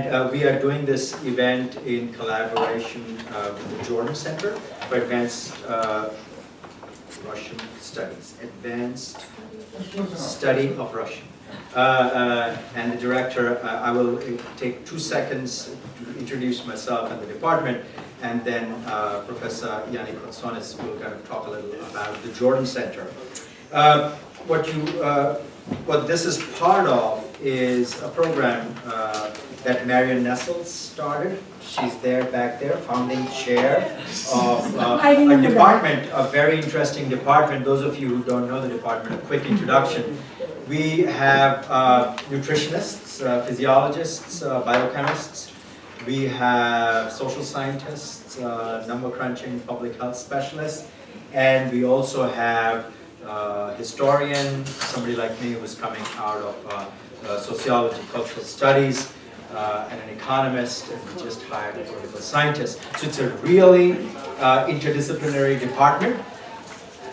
We are doing this event in collaboration with the Jordan Center for Advanced Russian Studies, Advanced Study of Russian. And the director, I will take 2 seconds to introduce myself and the department, and then Professor Yanni Kotsonis will kind of talk a little about the Jordan Center. What this is part of is a program that Marion Nessel started. She's there, back there, founding chair of a department, a very interesting department. Those of you who don't know the department, a quick introduction. We have nutritionists, physiologists, biochemists. We have social scientists, number crunching, public health specialists. And we also have historian, somebody like me who's coming out of sociology, cultural studies, and an economist, and we just hired a political scientist. So it's a really interdisciplinary department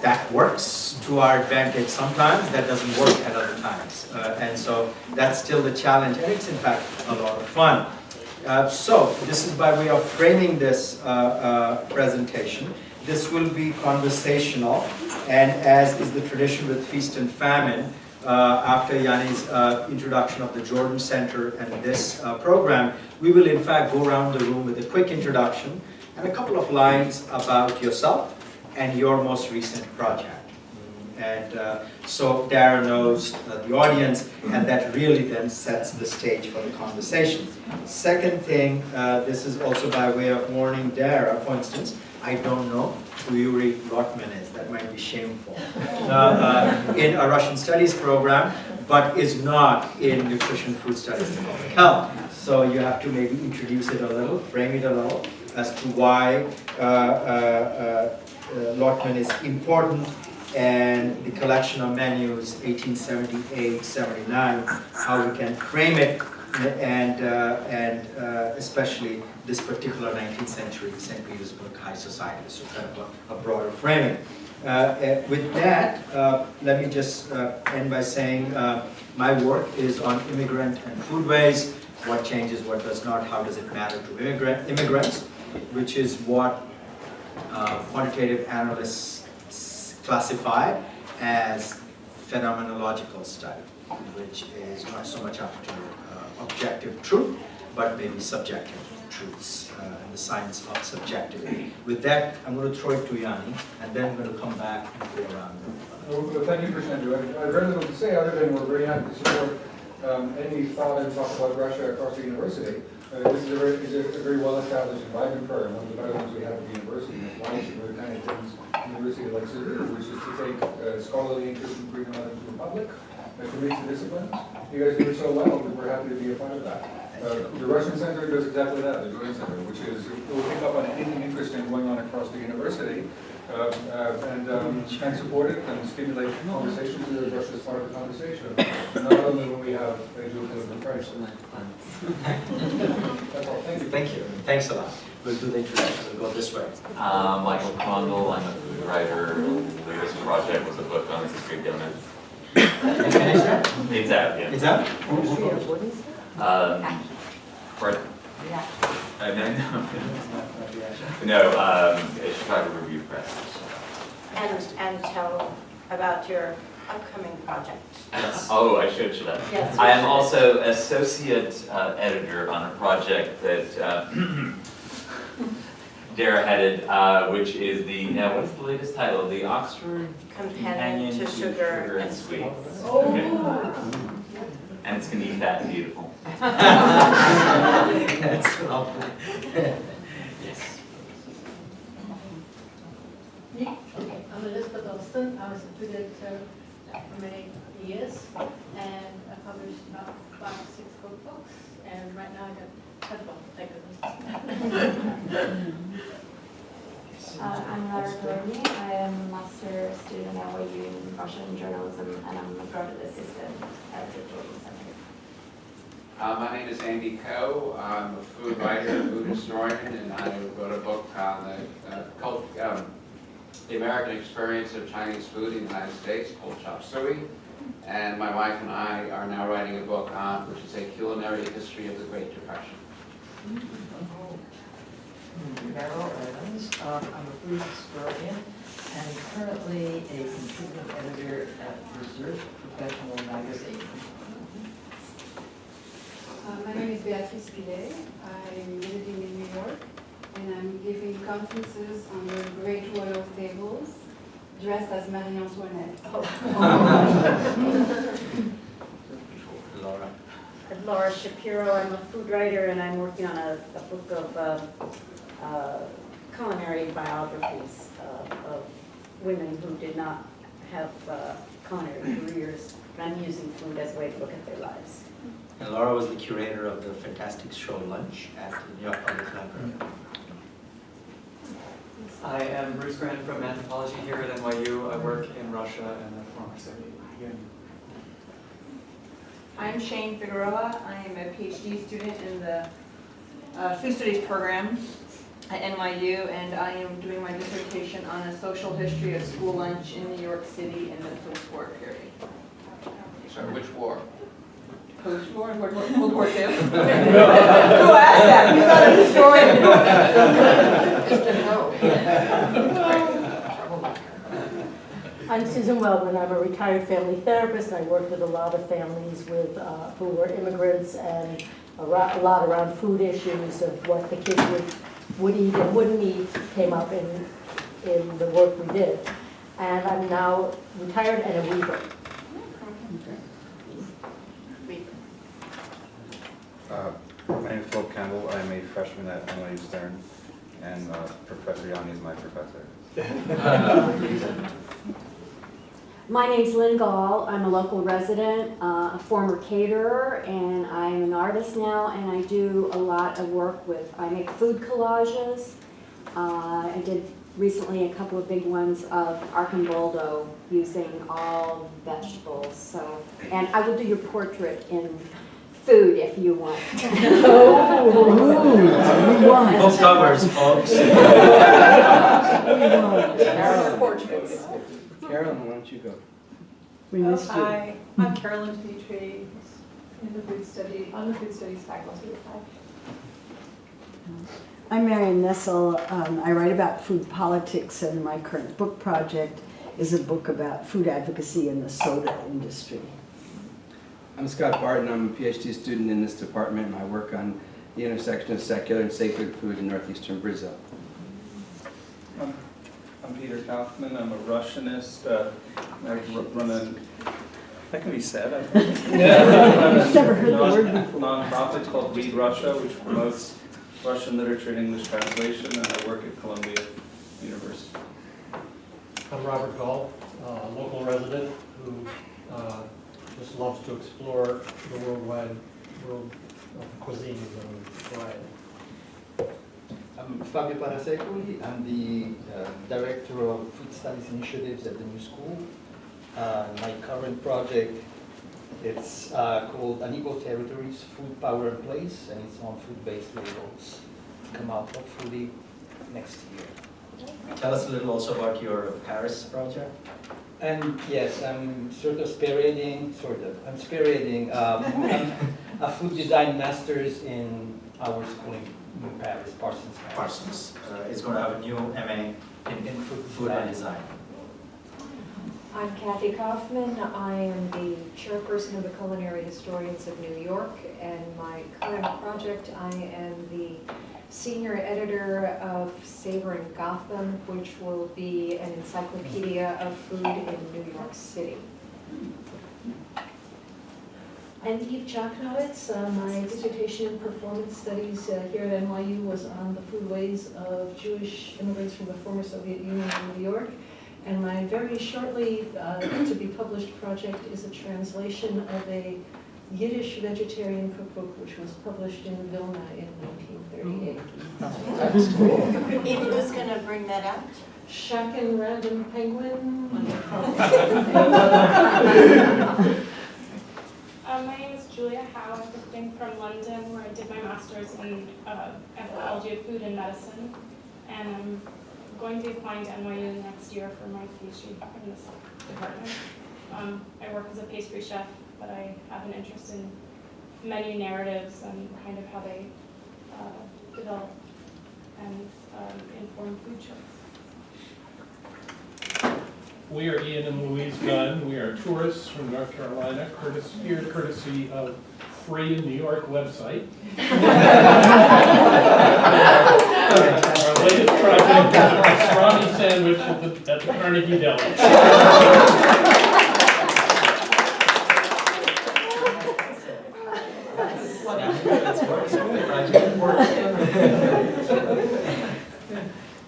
that works to our advantage sometimes, that doesn't work at other times. And so that's still the challenge, and it's in fact a lot of fun. So this is by way of framing this presentation. This will be conversational, and as is the tradition with Feast and Famine, after Yanni's introduction of the Jordan Center and this program, we will in fact go around the room with a quick introduction and a couple of lines about yourself and your most recent project. And so Dara knows the audience, and that really then sets the stage for the conversation. Second thing, this is also by way of warning Dara, for instance, I don't know who Yuri Lotman is. That might be shameful. In a Russian studies program, but is not in nutrition, food studies, and public health. So you have to maybe introduce it a little, frame it a little, as to why Lotman is important, and the collection of menus, 1878-79, how we can frame it, and especially this particular 19th century St. Petersburg high society, so kind of a broader framing. With that, let me just end by saying my work is on immigrant and foodways, what changes, what does not, how does it matter to immigrants, which is what quantitative analysts classify as phenomenological study, which is not so much after objective truth, but maybe subjective truths, and the science of subjectivity. With that, I'm going to throw it to Yanni, and then we're going to come back and go around. Well, thank you for Sandhu. I have very little to say other than we're very happy to support any thought and talk about Russia across the university. This is a very well-established and vibrant program, one of the better ones we have at the university, and it's largely the kind of things the university likes to do, which is to take scholarly interest and bring them out into the public, to mix the disciplines. You guys do it so well that we're happy to be a part of that. The Russian Center does exactly that, the Jordan Center, which is, it will pick up on anything interesting going on across the university, and support it and stimulate conversations, because Russia is part of the conversation, not only when we have a geopolitical crisis. That's all. Thank you. Thank you. Thanks a lot. We'll do the introduction. We'll go this way. Michael Condell, I'm a food writer. The latest project was a book on street donuts. You finished that? It's out, yeah. It's out? Pardon? Yeah. No, Chicago Review Press. And tell about your upcoming project. Oh, I should I? Yes. I am also associate editor on a project that Dara headed, which is what's the latest title? The Oxford Companion to Sugar and Sweets. Okay. And it's going to be fat and beautiful. That's lovely. Yes. Okay, I'm Elizabeth Austin. I was a food editor for many years, and I published about 5 or 6 cookbooks, and right now I got 10 books, thank goodness. I'm Lara Dormi. I am a master student at YU in Russian journalism, and I'm a graduate assistant at the Jordan Center. My name is Andy Coe. I'm a food writer, food historian, and I wrote a book on the American experience of Chinese food in the United States called Chop Suey. And my wife and I are now writing a book on, which is a culinary history of the Great Depression. Carol Evans. I'm a food historian and currently a contributing editor at Research Professional Magazine. My name is Beatrice Pilet. I'm living in New York, and I'm giving conferences on the great royal tables, dressed as Marie Antoinette. Laura. Laura Shapiro. I'm a food writer, and I'm working on a book of culinary biographies of women who did not have culinary careers. And I'm using food as a way to look at their lives. And Laura was the curator of the fantastic show Lunch at the New York Public Library. I am Bruce Grant from anthropology here at NYU. I work in Russia and the former Soviet Union. I'm Shane Figueroa. I am a PhD student in the food studies program at NYU, and I am doing my dissertation on a social history of school lunch in New York City in the post-war period. Sorry, which war? Post-war? World War II? Who asked that? Who's not a historian? I'm Susan Wellman. I'm a retired family therapist, and I work with a lot of families with who were immigrants, and a lot around food issues of what the kids would eat and wouldn't eat came up in the work we did. And I'm now retired and a weaver. My name is Philip Campbell. I'm a freshman at NYU Stern, and Professor Yanni is my professor. My name's Lynn Gall. I'm a local resident, a former caterer, and I'm an artist now, and I do a lot of work with, I make food collages. I did recently a couple of big ones of archimboldo using all vegetables. So, and I will do your portrait in food if you want. Book covers, folks. Portraits. Carolyn, why don't you go? We missed you. Hi, I'm Carolyn Petrie in the food study, on the food studies faculty. I'm Marion Nessel. I write about food politics, and my current book project is a book about food advocacy in the soda industry. I'm Scott Barton. I'm a PhD student in this department, and I work on the intersection of secular and sacred food in northeastern Brazil. I'm Peter Kaufman. I'm a Russianist. I run that can be said. I think. I've never heard the word before. Non-profit called Read Russia, which promotes Russian literature and English translation, and I work at Columbia University. I'm Robert Gall, a local resident who just loves to explore the world of cuisines and variety. I'm Fabio Parasecoli. I'm the Director of Food Studies Initiatives at the New School. My current project, it's called Unequal Territories, Food, Power and Place, and it's on food-based labels. Come out hopefully next year. Tell us a little also about your Paris project. And yes, I'm spearheading a food design master's in our school in Paris, Parsons. Parsons is going to have a new MA in food and design. I'm Kathy Kaufman. I am the chairperson of the Culinary Historians of New York, and my current project, I am the senior editor of Savor in Gotham, which will be an encyclopedia of food in New York City. And Eve Chaknowitz, my dissertation in performance studies here at NYU was on the foodways of Jewish immigrants from the former Soviet Union in New York. And my very shortly to be published project is a translation of a Yiddish vegetarian cookbook which was published in Vilna in 1938. That's cool. Eve, who's going to bring that out? Shakin Random Penguin. My name is Julia Howe. I'm visiting from London, where I did my master's in anthropology of food and medicine, and I'm going to be applying to NYU next year for my PhD in this department. I work as a pastry chef, but I have an interest in menu narratives and kind of how they develop and inform food choice. We are Ian and Louise Gunn. We are tourists from North Carolina, courtesy of Free in New York website. Our latest project is a pastrami sandwich at the Carnegie Deli.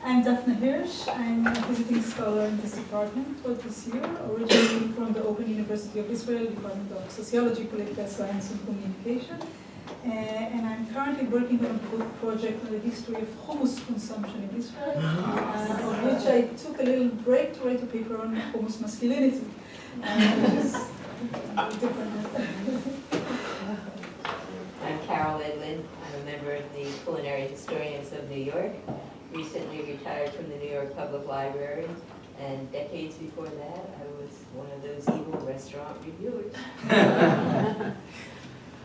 I'm Daphne Hirsch. I'm a visiting scholar in this department for this year, originally from the Open University of Israel, Department of Sociology, Political Science and Communication. And I'm currently working on a book project on the history of hummus consumption in Israel, of which I took a little break to write a paper on hummus masculinity, which is different. I'm Carol Edlin. I'm a member of the Culinary Historians of New York. Recently retired from the New York Public Library, and decades before that, I was one of those evil restaurant reviewers.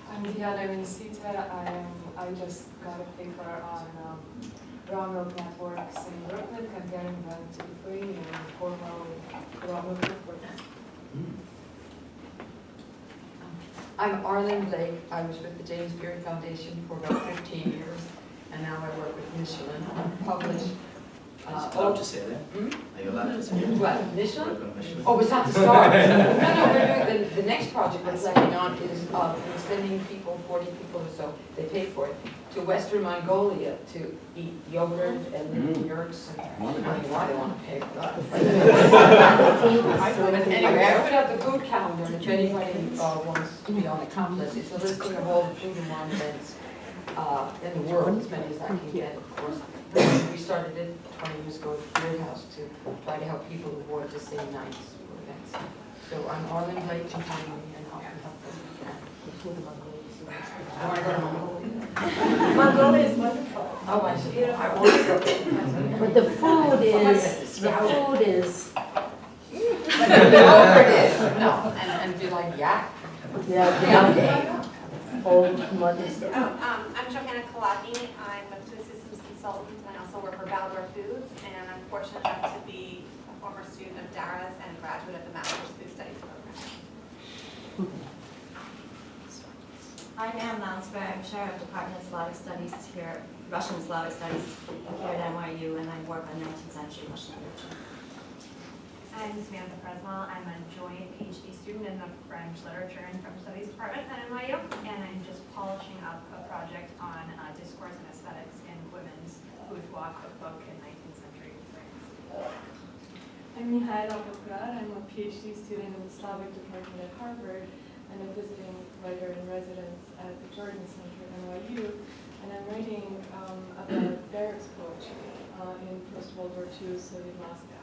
I'm Diana Vincita. I just got a paper on raw milk networks in Brooklyn, comparing them to free and formal raw milk networks. I'm Arlene Blake. I was with the James Beard Foundation for about 15 years, and now I work with Michelin. Published. Are you allowed to say that? Are you allowed to say that? What, Michelin? Work on Michelin? Oh, it's not the stars. No, we're doing the next project we're planning on is sending people, 40 people or so, they pay for it, to Western Mongolia to eat yogurt and live in yurts. And I don't know why they want to pay for that. But anyway, I put out the food calendar, and if anybody wants to be on the comp list, it's a listing of all the food and wine events in the world, as many as I can get, of course. We started it 20 years ago at the Beard House to try to help people avoid the same nights for events. So I'm Arlene Blake, and I'll help them. I want to go to Mongolia. Mongolia is wonderful. Oh, I see. I want to go. But the food is. But the yogurt is, no, and be like yak. Yeah. Old money. I'm Johanna Kalaki. I'm a food systems consultant, and I also work for Baldor Foods, and I'm fortunate enough to be a former student of Dara's and a graduate of the Master's Food Studies program. I'm Ann Lansberg. I'm chair of Department of Slavic Studies here, Russian Slavic Studies here at NYU, and I work on 19th-century Russian literature. I'm Samantha Presnell. I'm a joint PhD student in the French Literature and French Studies department at NYU, and I'm just polishing up a project on discourse and aesthetics in women's bourgeois cookbook in 19th century France. I'm Mihaela Pokrar. I'm a PhD student in the Slavic department at Harvard, and a visiting writer in residence at the Jordan Center at NYU, and I'm writing about barracks poetry in post-World War II Soviet Moscow.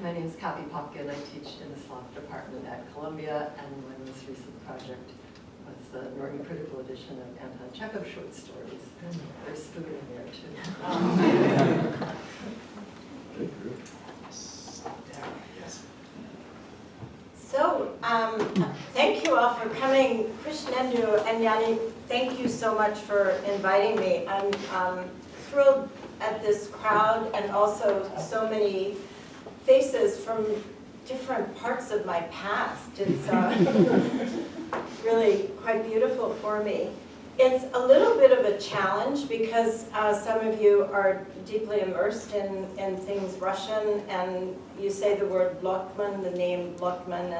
My name is Kathy Popkin. I teach in the Slavic department at Columbia, and my most recent project was the Norton Critical edition of Anton Chekhov short stories. There's food in there too. Good group. So, thank you all for coming. Krishnendu and Yanni, thank you so much for inviting me. I'm thrilled at this crowd and also so many faces from different parts of my past. It's really quite beautiful for me. It's a little bit of a challenge because some of you are deeply immersed in things Russian, and you say the word Lotman, the name Lotman,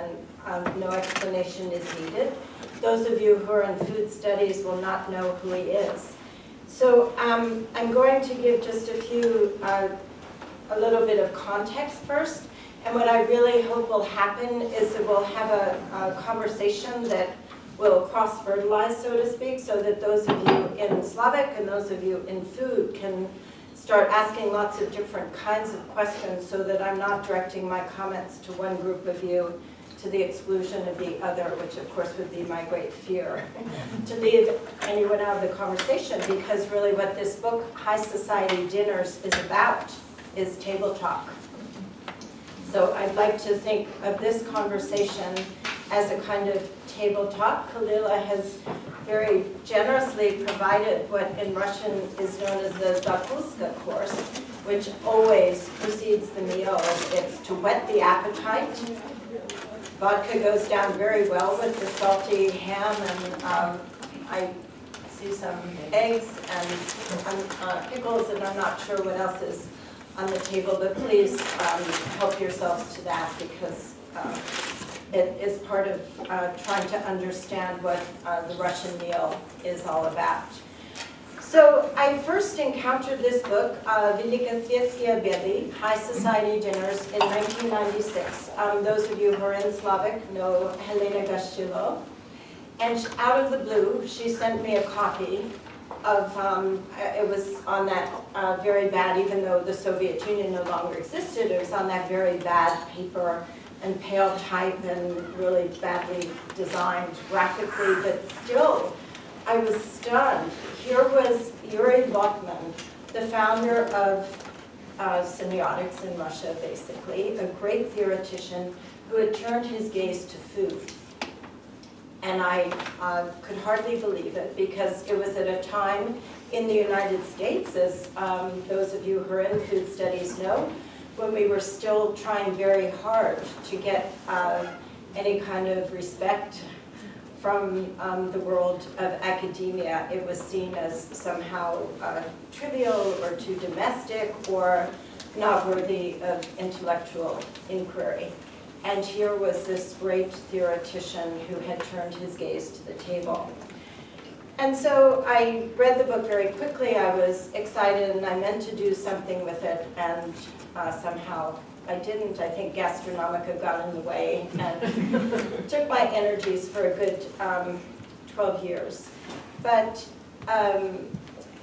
and no explanation is needed. Those of you who are in food studies will not know who he is. So I'm going to give just a little bit of context first, and what I really hope will happen is that we'll have a conversation that will cross-fertilize, so to speak, so that those of you in Slavic and those of you in food can start asking lots of different kinds of questions so that I'm not directing my comments to one group of you to the exclusion of the other, which of course would be my great fear, to leave anyone out of the conversation, because really what this book, High Society Dinners, is about is table talk. So I'd like to think of this conversation as a kind of table talk. Kalila has very generously provided what in Russian is known as the zakuska course, which always precedes the meal. It's to whet the appetite. Vodka goes down very well with the salty ham, and I see some eggs and pickles, and I'm not sure what else is on the table, but please help yourselves to that, because it is part of trying to understand what the Russian meal is all about. So I first encountered this book, Velikosvetskiye Obedy, High Society Dinners, in 1996. Those of you who are in Slavic know Helena Gashchilo. And out of the blue, she sent me a copy of, it was on that very bad, even though the Soviet Union no longer existed, it was on that very bad paper and pale type and really badly designed graphically, but still, I was stunned. Here was Yuri Lotman, the founder of semiotics in Russia, basically, a great theoretician who had turned his gaze to food. And I could hardly believe it, because it was at a time in the United States, as those of you who are in food studies know, when we were still trying very hard to get any kind of respect from the world of academia. It was seen as somehow trivial or too domestic or not worthy of intellectual inquiry. And here was this great theoretician who had turned his gaze to the table. And so I read the book very quickly. I was excited and I meant to do something with it, and somehow I didn't. I think Gastronomica got in the way and took my energies for a good 12 years. But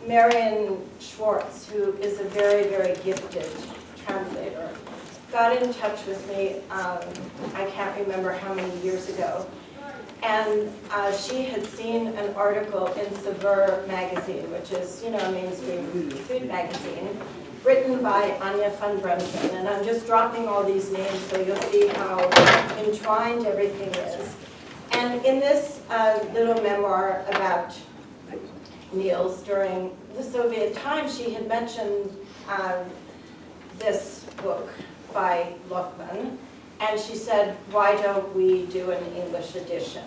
Marion Schwartz, who is a very, very gifted translator, got in touch with me, I can't remember how many years ago, and she had seen an article in Saveur magazine, which is, you know, a mainstream food magazine, written by Anya van Bremsen. And I'm just dropping all these names so you'll see how entwined everything is. And in this little memoir about meals during the Soviet time, she had mentioned this book by Lotman, and she said, why don't we do an English edition?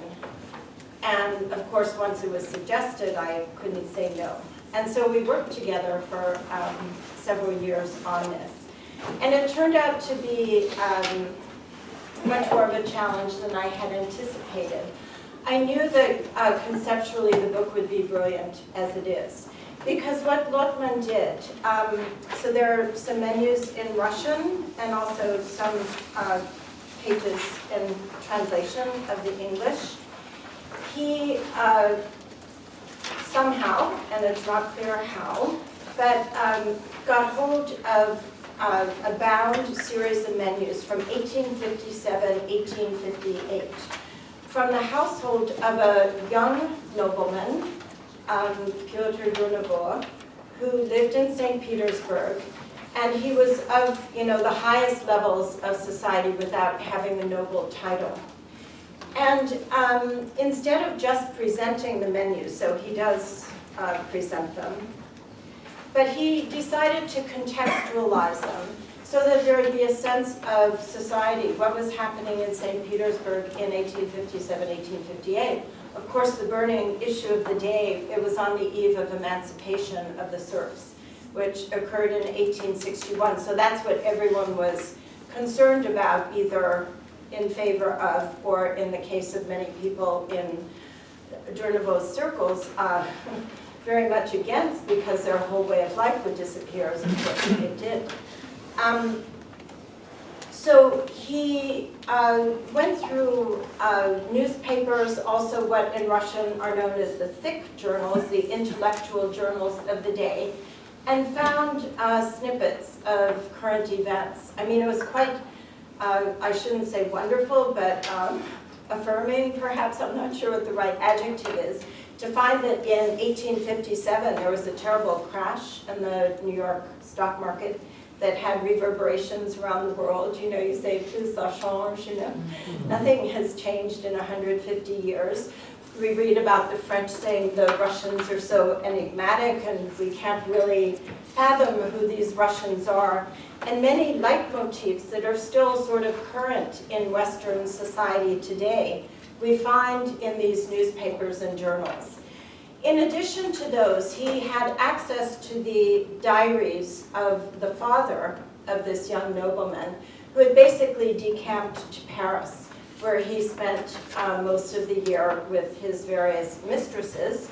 And of course, once it was suggested, I couldn't say no. And so we worked together for several years on this. And it turned out to be much more of a challenge than I had anticipated. I knew that conceptually the book would be brilliant as it is. Because what Lotman did, so there are some menus in Russian and also some pages in translation of the English. He somehow, and it's not clear how, but got hold of a bound series of menus from 1857, 1858, from the household of a young nobleman, Pyotr Durnovo, who lived in St. Petersburg, and he was of, you know, the highest levels of society without having the noble title. And instead of just presenting the menus, so he does present them, but he decided to contextualize them so that there would be a sense of society, what was happening in St. Petersburg in 1857, 1858. Of course, the burning issue of the day, it was on the eve of emancipation of the serfs, which occurred in 1861. So that's what everyone was concerned about, either in favor of, or in the case of many people in Durnovo's circles, very much against, because their whole way of life would disappear, as of course it did. So he went through newspapers, also what in Russian are known as the thick journals, the intellectual journals of the day, and found snippets of current events. I mean, it was quite, I shouldn't say wonderful, but affirming, perhaps, I'm not sure what the right adjective is, to find that in 1857 there was a terrible crash in the New York stock market. that had reverberations around the world. You know, you say, plus ça change, you know. Nothing has changed in 150 years. We read about the French saying the Russians are so enigmatic and we can't really fathom who these Russians are. And many leitmotifs that are still sort of current in Western society today, we find in these newspapers and journals. In addition to those, he had access to the diaries of the father of this young nobleman, who had basically decamped to Paris, where he spent most of the year with his various mistresses,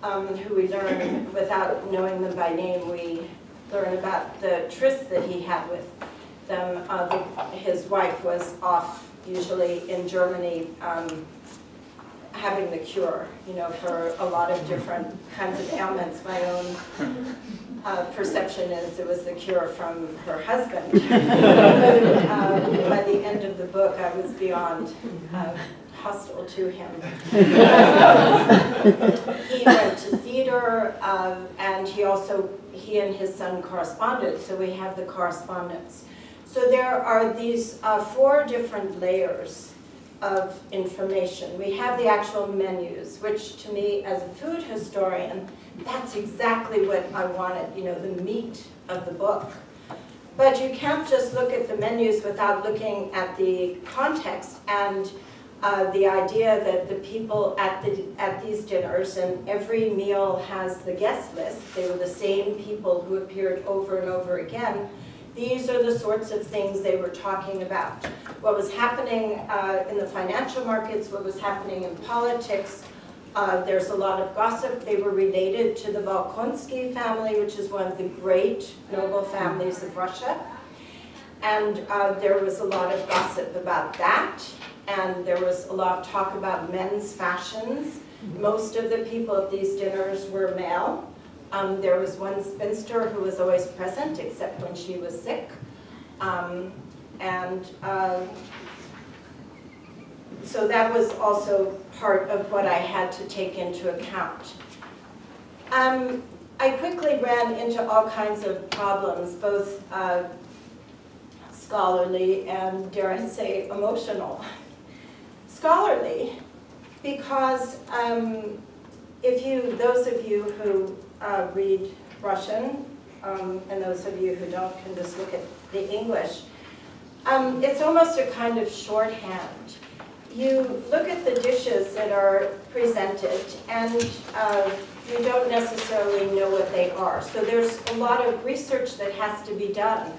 who we learn, without knowing them by name, we learn about the tryst that he had with them. His wife was off, usually in Germany, having the cure, you know, for a lot of different kinds of ailments. My own perception is it was the cure from her husband. By the end of the book, I was beyond hostile to him. He went to theater, and he and his son corresponded, so we have the correspondence. So there are these 4 different layers of information. We have the actual menus, which to me as a food historian, that's exactly what I wanted, you know, the meat of the book. But you can't just look at the menus without looking at the context and the idea that the people at these dinners, and every meal has the guest list, they were the same people who appeared over and over again. These are the sorts of things they were talking about. What was happening in the financial markets, what was happening in politics. There's a lot of gossip. They were related to the Volkonsky family, which is one of the great noble families of Russia. And there was a lot of gossip about that. And there was a lot of talk about men's fashions. Most of the people at these dinners were male. There was one spinster who was always present, except when she was sick. So that was also part of what I had to take into account. I quickly ran into all kinds of problems, both scholarly and, dare I say, emotional. Scholarly, because those of you who read Russian, and those of you who don't can just look at the English, it's almost a kind of shorthand. You look at the dishes that are presented, and you don't necessarily know what they are. So there's a lot of research that has to be done.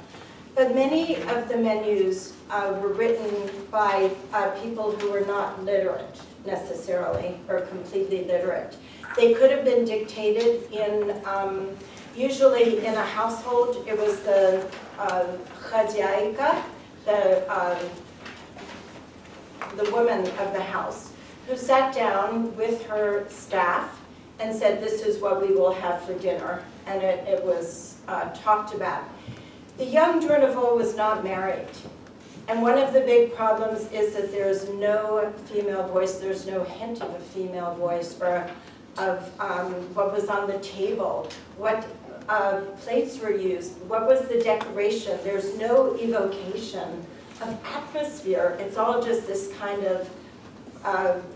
But many of the menus were written by people who were not literate necessarily, or completely literate. They could have been dictated in, usually in a household, it was the khazyaika, the woman of the house, who sat down with her staff and said, this is what we will have for dinner. And it was talked about. The young Durnevaux was not married. And one of the big problems is that there's no female voice, there's no hint of a female voice, or of what was on the table, what plates were used, what was the decoration. There's no evocation of atmosphere. It's all just this kind of,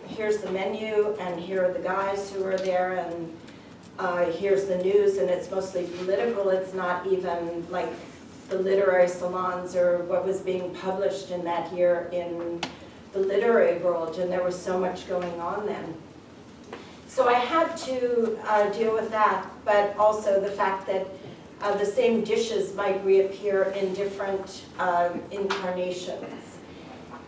here's the menu, and here are the guys who are there, and here's the news, and it's mostly political. It's not even like the literary salons or what was being published in that year in the literary world, and there was so much going on then. So I had to deal with that, but also the fact that the same dishes might reappear in different incarnations.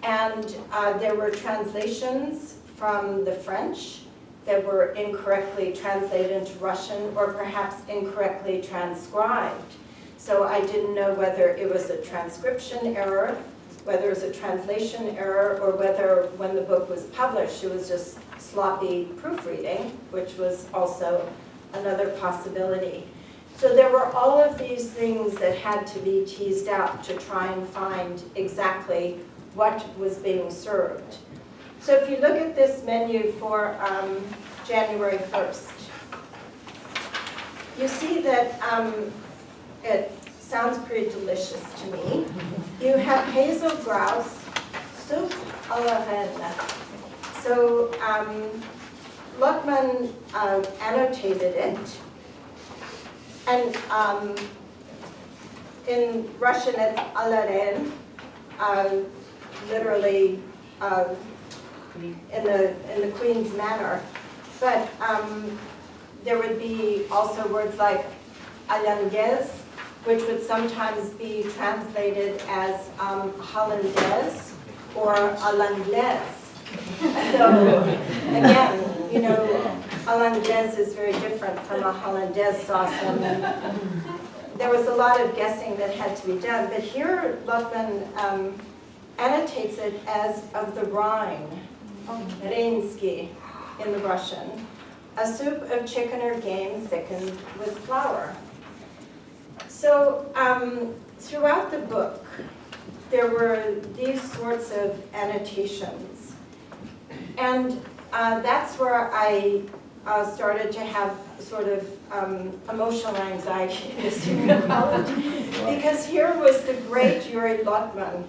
And there were translations from the French that were incorrectly translated into Russian, or perhaps incorrectly transcribed. So I didn't know whether it was a transcription error, whether it was a translation error, or whether when the book was published it was just sloppy proofreading, which was also another possibility. So there were all of these things that had to be teased out to try and find exactly what was being served. So if you look at this menu for January 1st, you see that it sounds pretty delicious to me. You have hazel grouse, soup à la reine. So Lotman annotated it. And in Russian, it's à la reine, literally in the queen's manner. But there would be also words like hollandaise, which would sometimes be translated as hollandaise or à l'anglaise. So again, you know, hollandaise is very different from a hollandaise sauce, and there was a lot of guessing that had to be done. But here, Lotman annotates it as of the Rhine, reinsky in the Russian, a soup of chicken or game thickened with flour. So throughout the book, there were these sorts of annotations. And that's where I started to have sort of emotional anxiety in senior college. Because here was the great Yuri Lotman,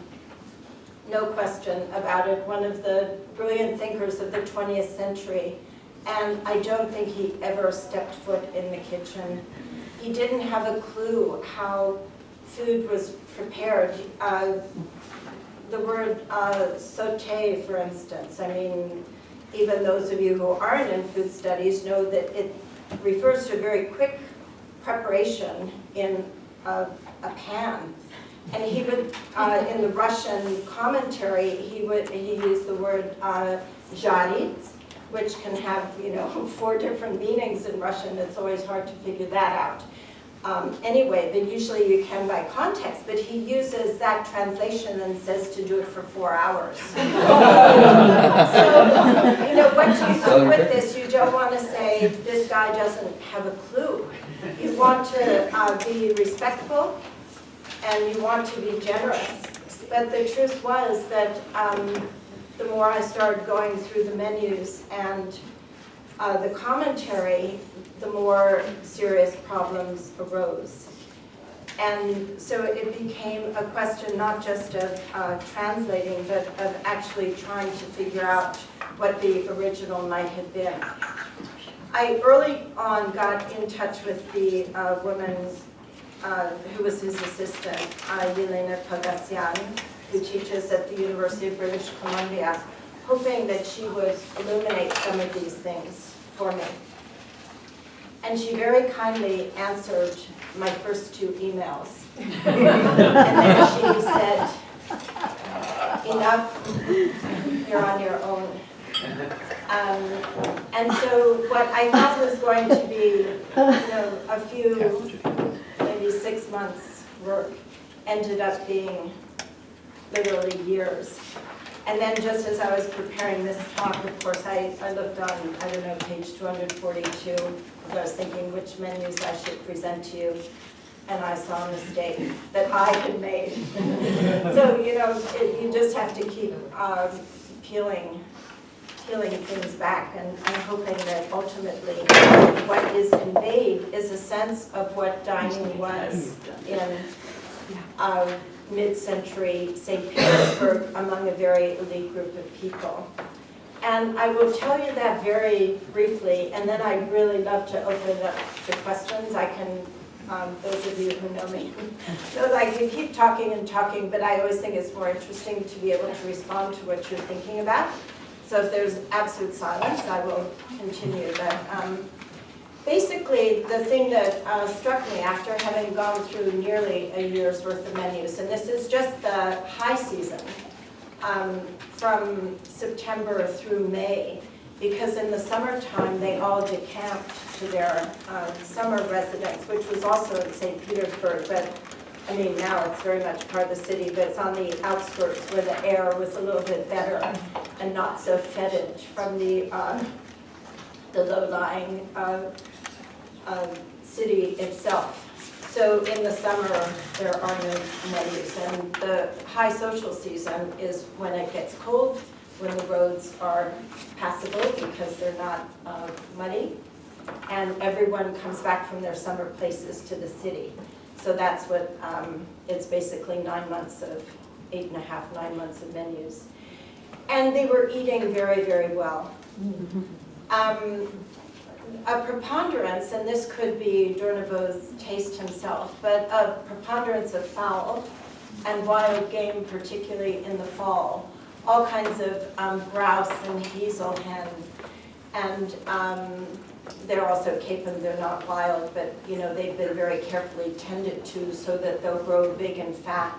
no question about it, one of the brilliant thinkers of the 20th century. And I don't think he ever stepped foot in the kitchen. He didn't have a clue how food was prepared. The word sauté, for instance, I mean, even those of you who aren't in food studies know that it refers to very quick preparation in a pan. And he would, in the Russian commentary, he used the word zharit, which can have, you know, 4 different meanings in Russian. It's always hard to figure that out. Anyway, but usually you can by context, but he uses that translation and says to do it for 4 hours. So, you know, what do you do with this? You don't want to say, this guy doesn't have a clue. You want to be respectful, and you want to be generous. But the truth was that the more I started going through the menus and the commentary, the more serious problems arose. And so it became a question not just of translating, but of actually trying to figure out what the original might have been. I early on got in touch with the woman who was his assistant, Yelena Pagassian, who teaches at the University of British Columbia, hoping that she would illuminate some of these things for me. And she very kindly answered my first 2 emails. And then she said, enough, you're on your own. And so what I thought was going to be, you know, a few, maybe 6 months work ended up being literally years. And then just as I was preparing this talk, of course, I looked on, I don't know, page 242, I was thinking which menus I should present to you, and I saw a mistake that I had made. So, you know, you just have to keep peeling things back, and I'm hoping that ultimately what is conveyed is a sense of what dining was in mid-century St. Petersburg among a very elite group of people. And I will tell you that very briefly, and then I'd really love to open it up to questions. I can, those of you who know me, know that I can keep talking and talking, but I always think it's more interesting to be able to respond to what you're thinking about. So if there's absolute silence, I will continue. But basically, the thing that struck me after having gone through nearly a year's worth of menus, and this is just the high season, from September through May, because in the summertime they all decamped to their summer residence, which was also in St. Petersburg, but I mean now it's very much part of the city, but it's on the outskirts where the air was a little bit better and not so fetid from the low-lying city itself. So in the summer, there are no menus, and the high social season is when it gets cold, when the roads are passable because they're not muddy, and everyone comes back from their summer places to the city. So that's what, it's basically 9 months of, 8.5, 9 months of menus. And they were eating very, very well. A preponderance, and this could be Durnovo's taste himself, but a preponderance of fowl and wild game, particularly in the fall. All kinds of grouse and hazel hen, and they're also capon, they're not wild, but you know, they've been very carefully tended to so that they'll grow big and fat.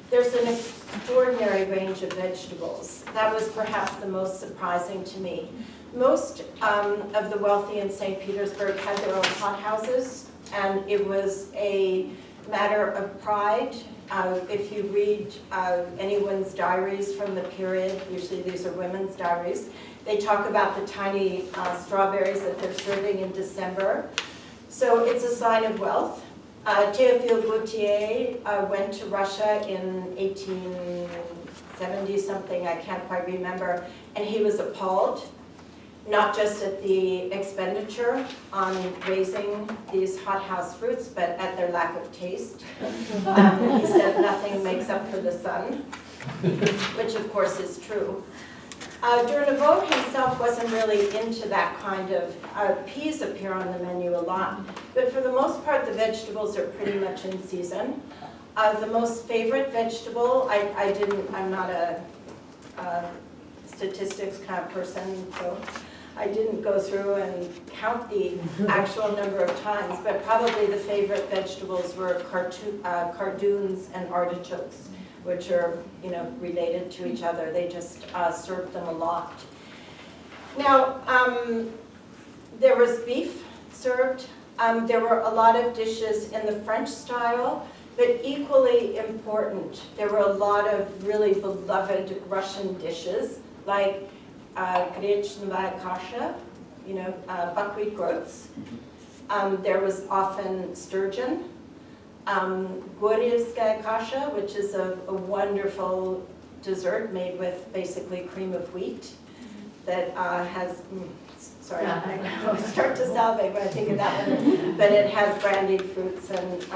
There's an extraordinary range of vegetables. That was perhaps the most surprising to me. Most of the wealthy in St. Petersburg had their own hothouses, and it was a matter of pride. If you read anyone's diaries from the period, usually these are women's diaries, they talk about the tiny strawberries that they're serving in December. So it's a sign of wealth. Théophile Gautier went to Russia in 1870 something, I can't quite remember, and he was appalled, not just at the expenditure on raising these hothouse fruits, but at their lack of taste. He said nothing makes up for the sun, which of course is true. Durnovo himself wasn't really into that kind of, peas appear on the menu a lot, but for the most part the vegetables are pretty much in season. The most favorite vegetable, I'm not a statistics kind of person, so I didn't go through and count the actual number of times, but probably the favorite vegetables were cardoons and artichokes, which are, you know, related to each other. They just served them a lot. Now, there was beef served. There were a lot of dishes in the French style, but equally important, there were a lot of really beloved Russian dishes, like grechnovaya kasha, you know, buckwheat groats. There was often sturgeon. Goryevskaya kasha, which is a wonderful dessert made with basically cream of wheat that has, sorry, I start to salivate when I think of that one, but it has brandied fruits and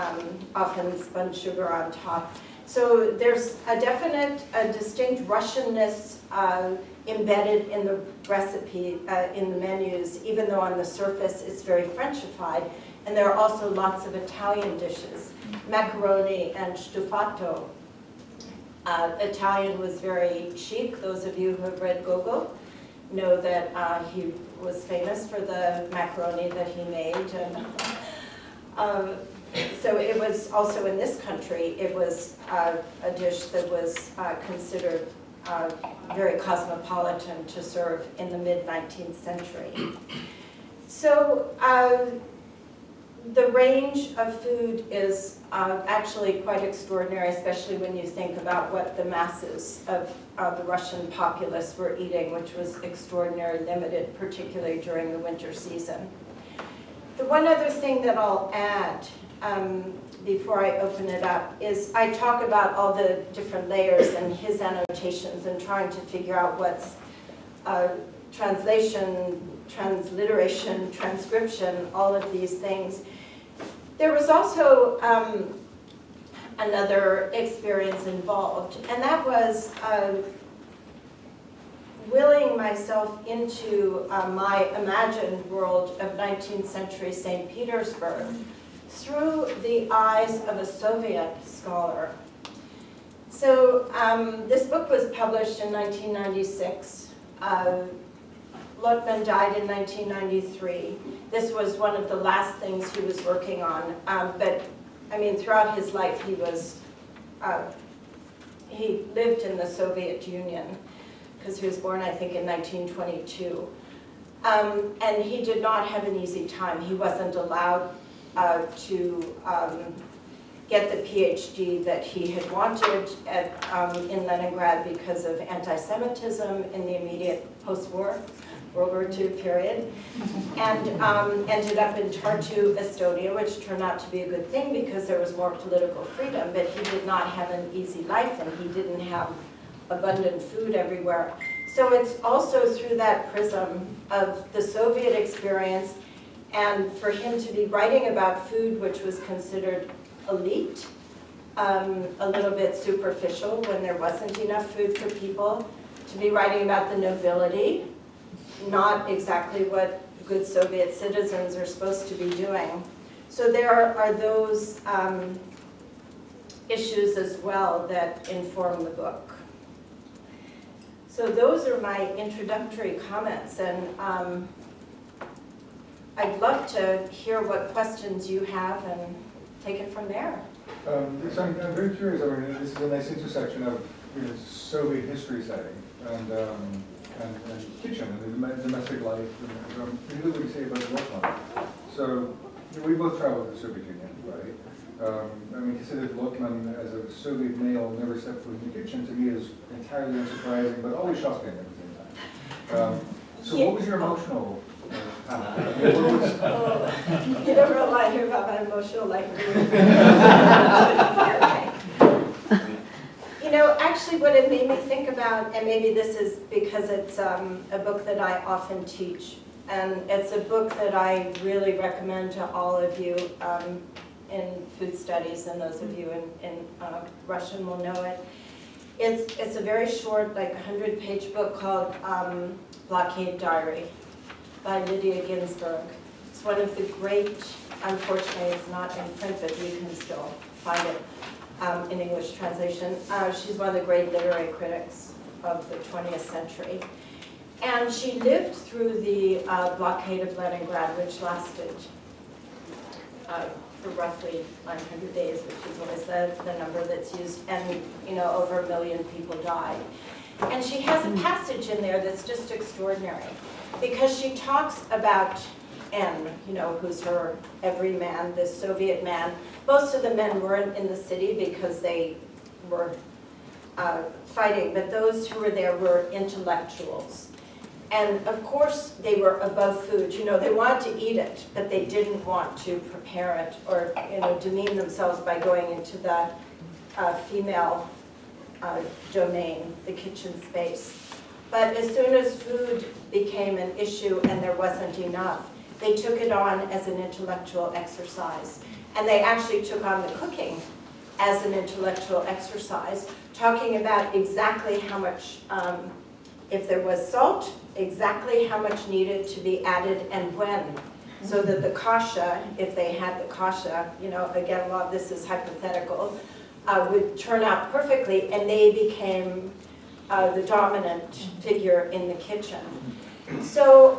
often spun sugar on top. So there's a definite, distinct Russianness embedded in the recipe, in the menus, even though on the surface it's very Frenchified. And there are also lots of Italian dishes, macaroni and stufato. Italian was very chic. Those of you who have read Gogol know that he was famous for the macaroni that he made. And, so it was also in this country, it was a dish that was considered very cosmopolitan to serve in the mid-19th century. So the range of food is actually quite extraordinary, especially when you think about what the masses of the Russian populace were eating, which was extraordinarily limited, particularly during the winter season. The one other thing that I'll add before I open it up is I talk about all the different layers and his annotations and trying to figure out what's translation, transliteration, transcription, all of these things. There was also another experience involved, and that was willing myself into my imagined world of 19th century St. Petersburg through the eyes of a Soviet scholar. So this book was published in 1996. Lotman died in 1993. This was one of the last things he was working on. But I mean, throughout his life, he lived in the Soviet Union because he was born, I think, in 1922. And he did not have an easy time. He wasn't allowed to get the PhD that he had wanted in Leningrad because of anti-Semitism in the immediate post-war World War II period, and ended up in Tartu, Estonia, which turned out to be a good thing because there was more political freedom, but he did not have an easy life and he didn't have abundant food everywhere. So it's also through that prism of the Soviet experience, and for him to be writing about food which was considered elite, a little bit superficial when there wasn't enough food for people, to be writing about the nobility, not exactly what good Soviet citizens are supposed to be doing. So there are those issues as well that inform the book. So those are my introductory comments, and I'd love to hear what questions you have and take it from there. So I'm very curious. I mean, this is a nice intersection of Soviet history setting and kitchen and domestic life. And particularly what you say about Lotman. So we both traveled to the Soviet Union, right? I mean, considered Lotman as a Soviet male never stepped foot in the kitchen to me is entirely unsurprising, but always shocking at the same time. So what was your emotional You don't realize here about my emotional life. You know, actually what it made me think about, and maybe this is because it's a book that I often teach, and it's a book that I really recommend to all of you in food studies, and those of you in Russian will know it. It's a very short, like 100-page book called Blockade Diary by Lydia Ginsburg. It's one of the great, unfortunately it's not in print, but you can still find it in English translation. She's one of the great literary critics of the 20th century. And she lived through the blockade of Leningrad, which lasted for roughly 900 days, which is always the number that's used, and over 1 million people died. And she has a passage in there that's just extraordinary, because she talks about N, who's her everyman, this Soviet man. Most of the men weren't in the city because they were fighting, but those who were there were intellectuals. And of course, they were above food. They wanted to eat it, but they didn't want to prepare it or demean themselves by going into the female domain, the kitchen space. But as soon as food became an issue and there wasn't enough, they took it on as an intellectual exercise. And they actually took on the cooking as an intellectual exercise, talking about exactly how much, if there was salt, exactly how much needed to be added and when. So that the kasha, if they had the kasha, again, a lot of this is hypothetical, would turn out perfectly, and they became the dominant figure in the kitchen. So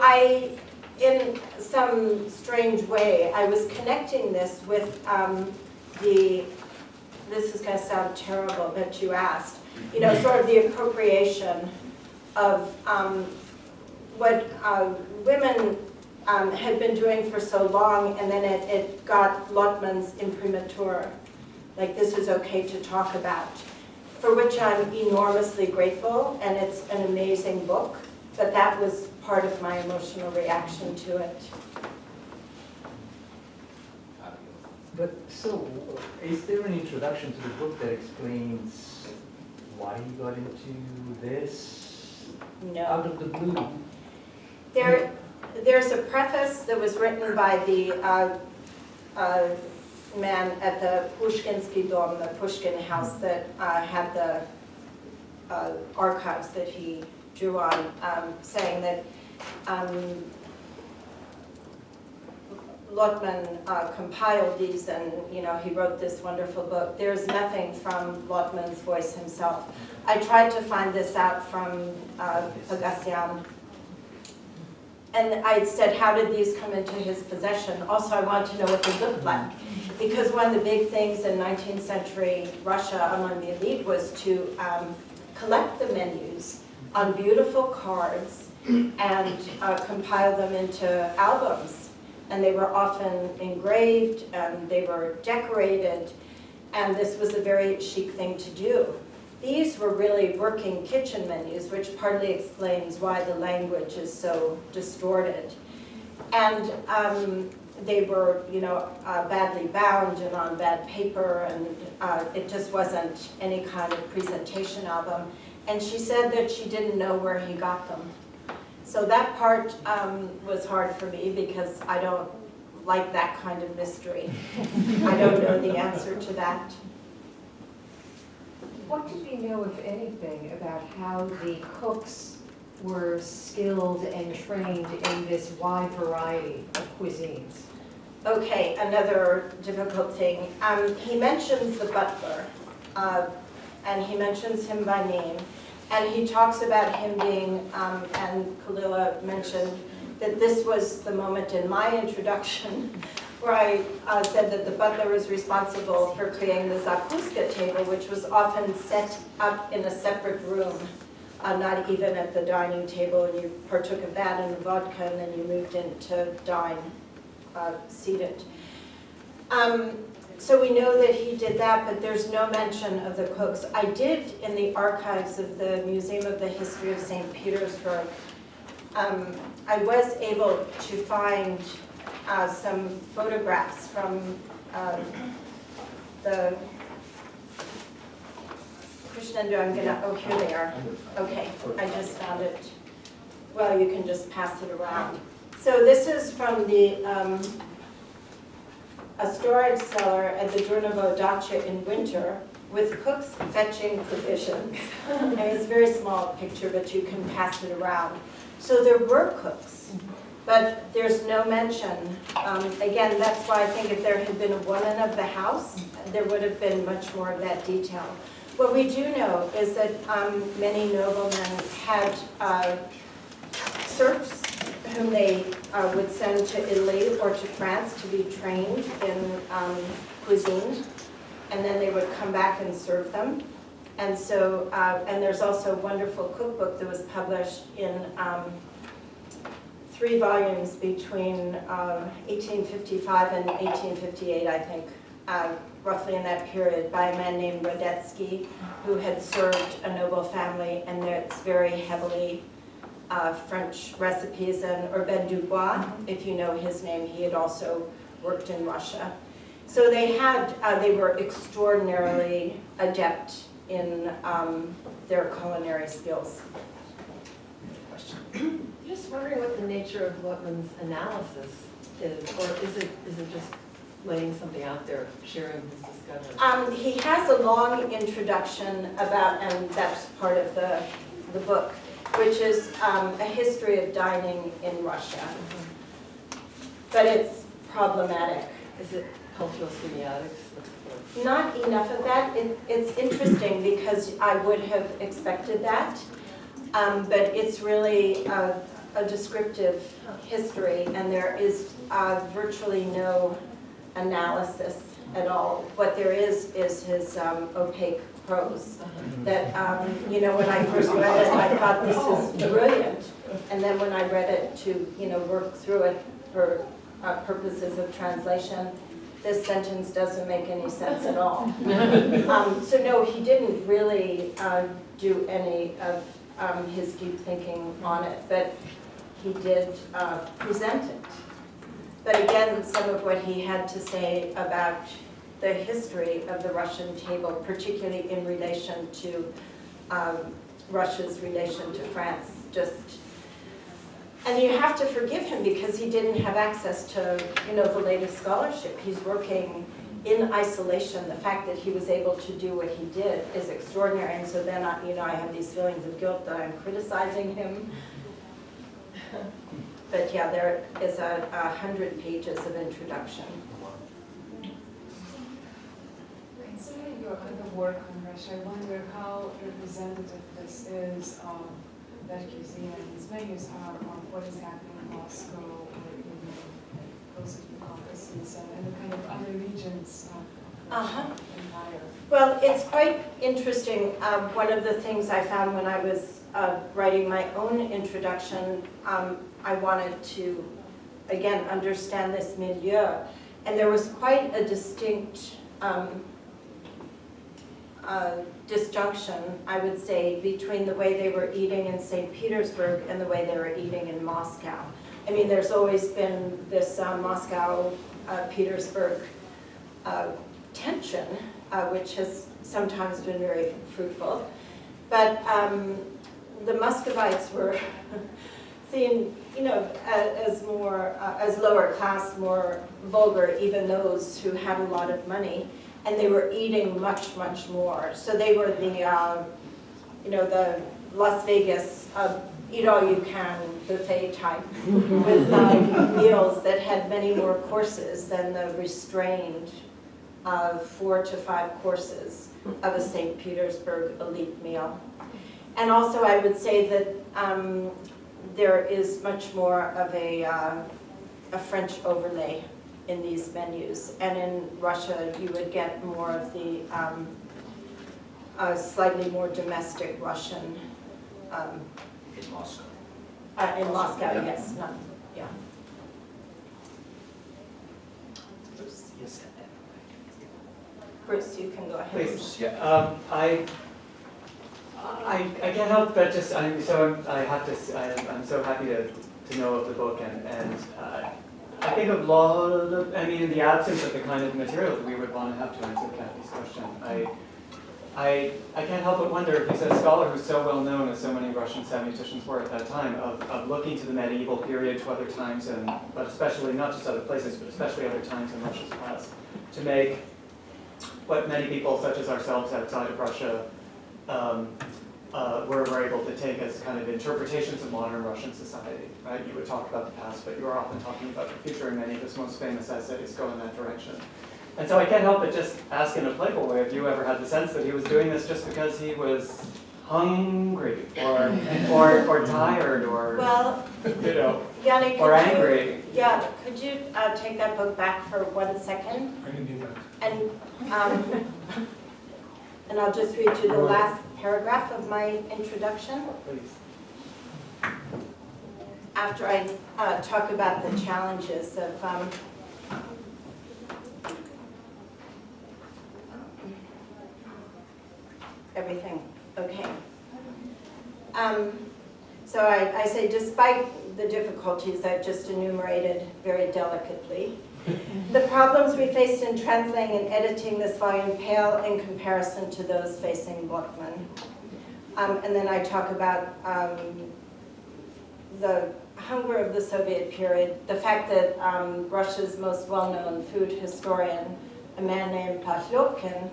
in some strange way, I was connecting this with this is going to sound terrible, but you asked, sort of the appropriation of what women had been doing for so long, and then it got Lotman's imprimatur, like this is okay to talk about, for which I'm enormously grateful, and it's an amazing book, but that was part of my emotional reaction to it. But so, is there an introduction to the book that explains why you got into this? No. Out of the blue? There's a preface that was written by the man at the Pushkinsky Dom, the Pushkin house that had the archives that he drew on, saying that Lotman compiled these, and he wrote this wonderful book. There's nothing from Lotman's voice himself. I tried to find this out from Pagassian, and I said, how did these come into his possession? Also, I wanted to know what they looked like, because one of the big things in 19th century Russia among the elite was to collect the menus on beautiful cards and compile them into albums. And they were often engraved, and they were decorated, and this was a very chic thing to do. These were really working kitchen menus, which partly explains why the language is so distorted. And they were, badly bound and on bad paper, and it just wasn't any kind of presentation album. And she said that she didn't know where he got them. So that part was hard for me, because I don't like that kind of mystery. I don't know the answer to that. What did we know, if anything, about how the cooks were skilled and trained in this wide variety of cuisines? Okay, another difficult thing. He mentions the butler, and he mentions him by name, and he talks about him being, and Kalila mentioned that this was the moment in my introduction where I said that the butler was responsible for creating the zakuska table, which was often set up in a separate room, not even at the dining table, and you partook of that and the vodka, and then you moved in to dine seated. So we know that he did that, but there's no mention of the cooks. I did, in the archives of the Museum of the History of St. Petersburg, I was able to find some photographs from the Krishnendu. Oh, here they are. Okay, I just found it. Well, you can just pass it around. So this is from the a storage cellar at the Durnovo Dacha in winter, with cooks fetching provisions. And it's a very small picture, but you can pass it around. So there were cooks, but there's no mention. Again, that's why I think if there had been a woman of the house, there would have been much more of that detail. What we do know is that many noblemen had serfs whom they would send to Italy or to France to be trained in cuisine, and then they would come back and serve them. And so, and there's also a wonderful cookbook that was published in 3 volumes between 1855 and 1858, I think, roughly in that period, by a man named Radetzky, who had served a noble family, and it's very heavily French recipes. And Urbain Dubois, if you know his name, he had also worked in Russia. So they had, they were extraordinarily adept in their culinary skills. Just wondering what the nature of Lotman's analysis is, or is it just laying something out there, sharing his discovery? He has a long introduction about, and that's part of the book, which is a history of dining in Russia. But it's problematic. Is it cultural semiotics? Not enough of that. It's interesting because I would have expected that, but it's really a descriptive history, and there is virtually no analysis at all. What there is his opaque prose. That, you know, when I first read it, I thought this is brilliant, and then when I read it to, you know, work through it for purposes of translation, this sentence doesn't make any sense at all. So no, he didn't really do any of his deep thinking on it, but he did present it. But again, some of what he had to say about the history of the Russian table, particularly in relation to Russia's relation to France, just, and you have to forgive him because he didn't have access to, you know, the latest scholarship. He's working in isolation. The fact that he was able to do what he did is extraordinary. And so then, you know, I have these feelings of guilt that I'm criticizing him. But yeah, there is 100 pages of introduction. Considering your other work on Russia, I wonder how representative this is of that cuisine and these menus are on what is happening in Moscow or even closer to the Caucasus and the kind of other regions of Russia empire. Well, it's quite interesting. One of the things I found when I was writing my own introduction, I wanted to, again, understand this milieu. And there was quite a distinct disjunction, I would say, between the way they were eating in St. Petersburg and the way they were eating in Moscow. I mean, there's always been this Moscow-Petersburg tension, which has sometimes been very fruitful. But the Muscovites were seen, you know, as more, as lower class, more vulgar, even those who had a lot of money, and they were eating much, much more. So they were the, you know, the Las Vegas eat-all-you-can buffet type, with meals that had many more courses than the restrained 4 to 5 courses of a St. Petersburg elite meal. And also I would say that there is much more of a French overlay in these menus. And in Russia, you would get more of the slightly more domestic Russian. In Moscow. In Moscow, Yeah. yes. Not, yeah. Yes. Bruce, you can go ahead. Please. Yeah. I can't help but just I'm so happy to know of the book and I think of I mean in the absence of the kind of material that we would want to have to answer Kathy's question, I can't help but wonder if he's a scholar who's so well known as so many Russian semioticians were at that time of looking to the medieval period, to other times, but especially not just other places, but especially other times in Russia's past, to make what many people such as ourselves outside of Russia were able to take as kind of interpretations of modern Russian society, right? You would talk about the past, but you are often talking about the future, and many of his most famous essays go in that direction. And so I can't help but just ask in a playful way if you ever had the sense that he was doing this just because he was hungry or tired or, well, you know, Yannick, or angry. Could you take that book back for 1 second? I can do that. And I'll just read you the last paragraph of my introduction. Please. After I talk about the challenges of everything. Okay. So I say, despite the difficulties I've just enumerated very delicately, the problems we faced in translating and editing this volume pale in comparison to those facing Lotman. And then I talk about the hunger of the Soviet period, the fact that Russia's most well-known food historian, a man named Pashotkin,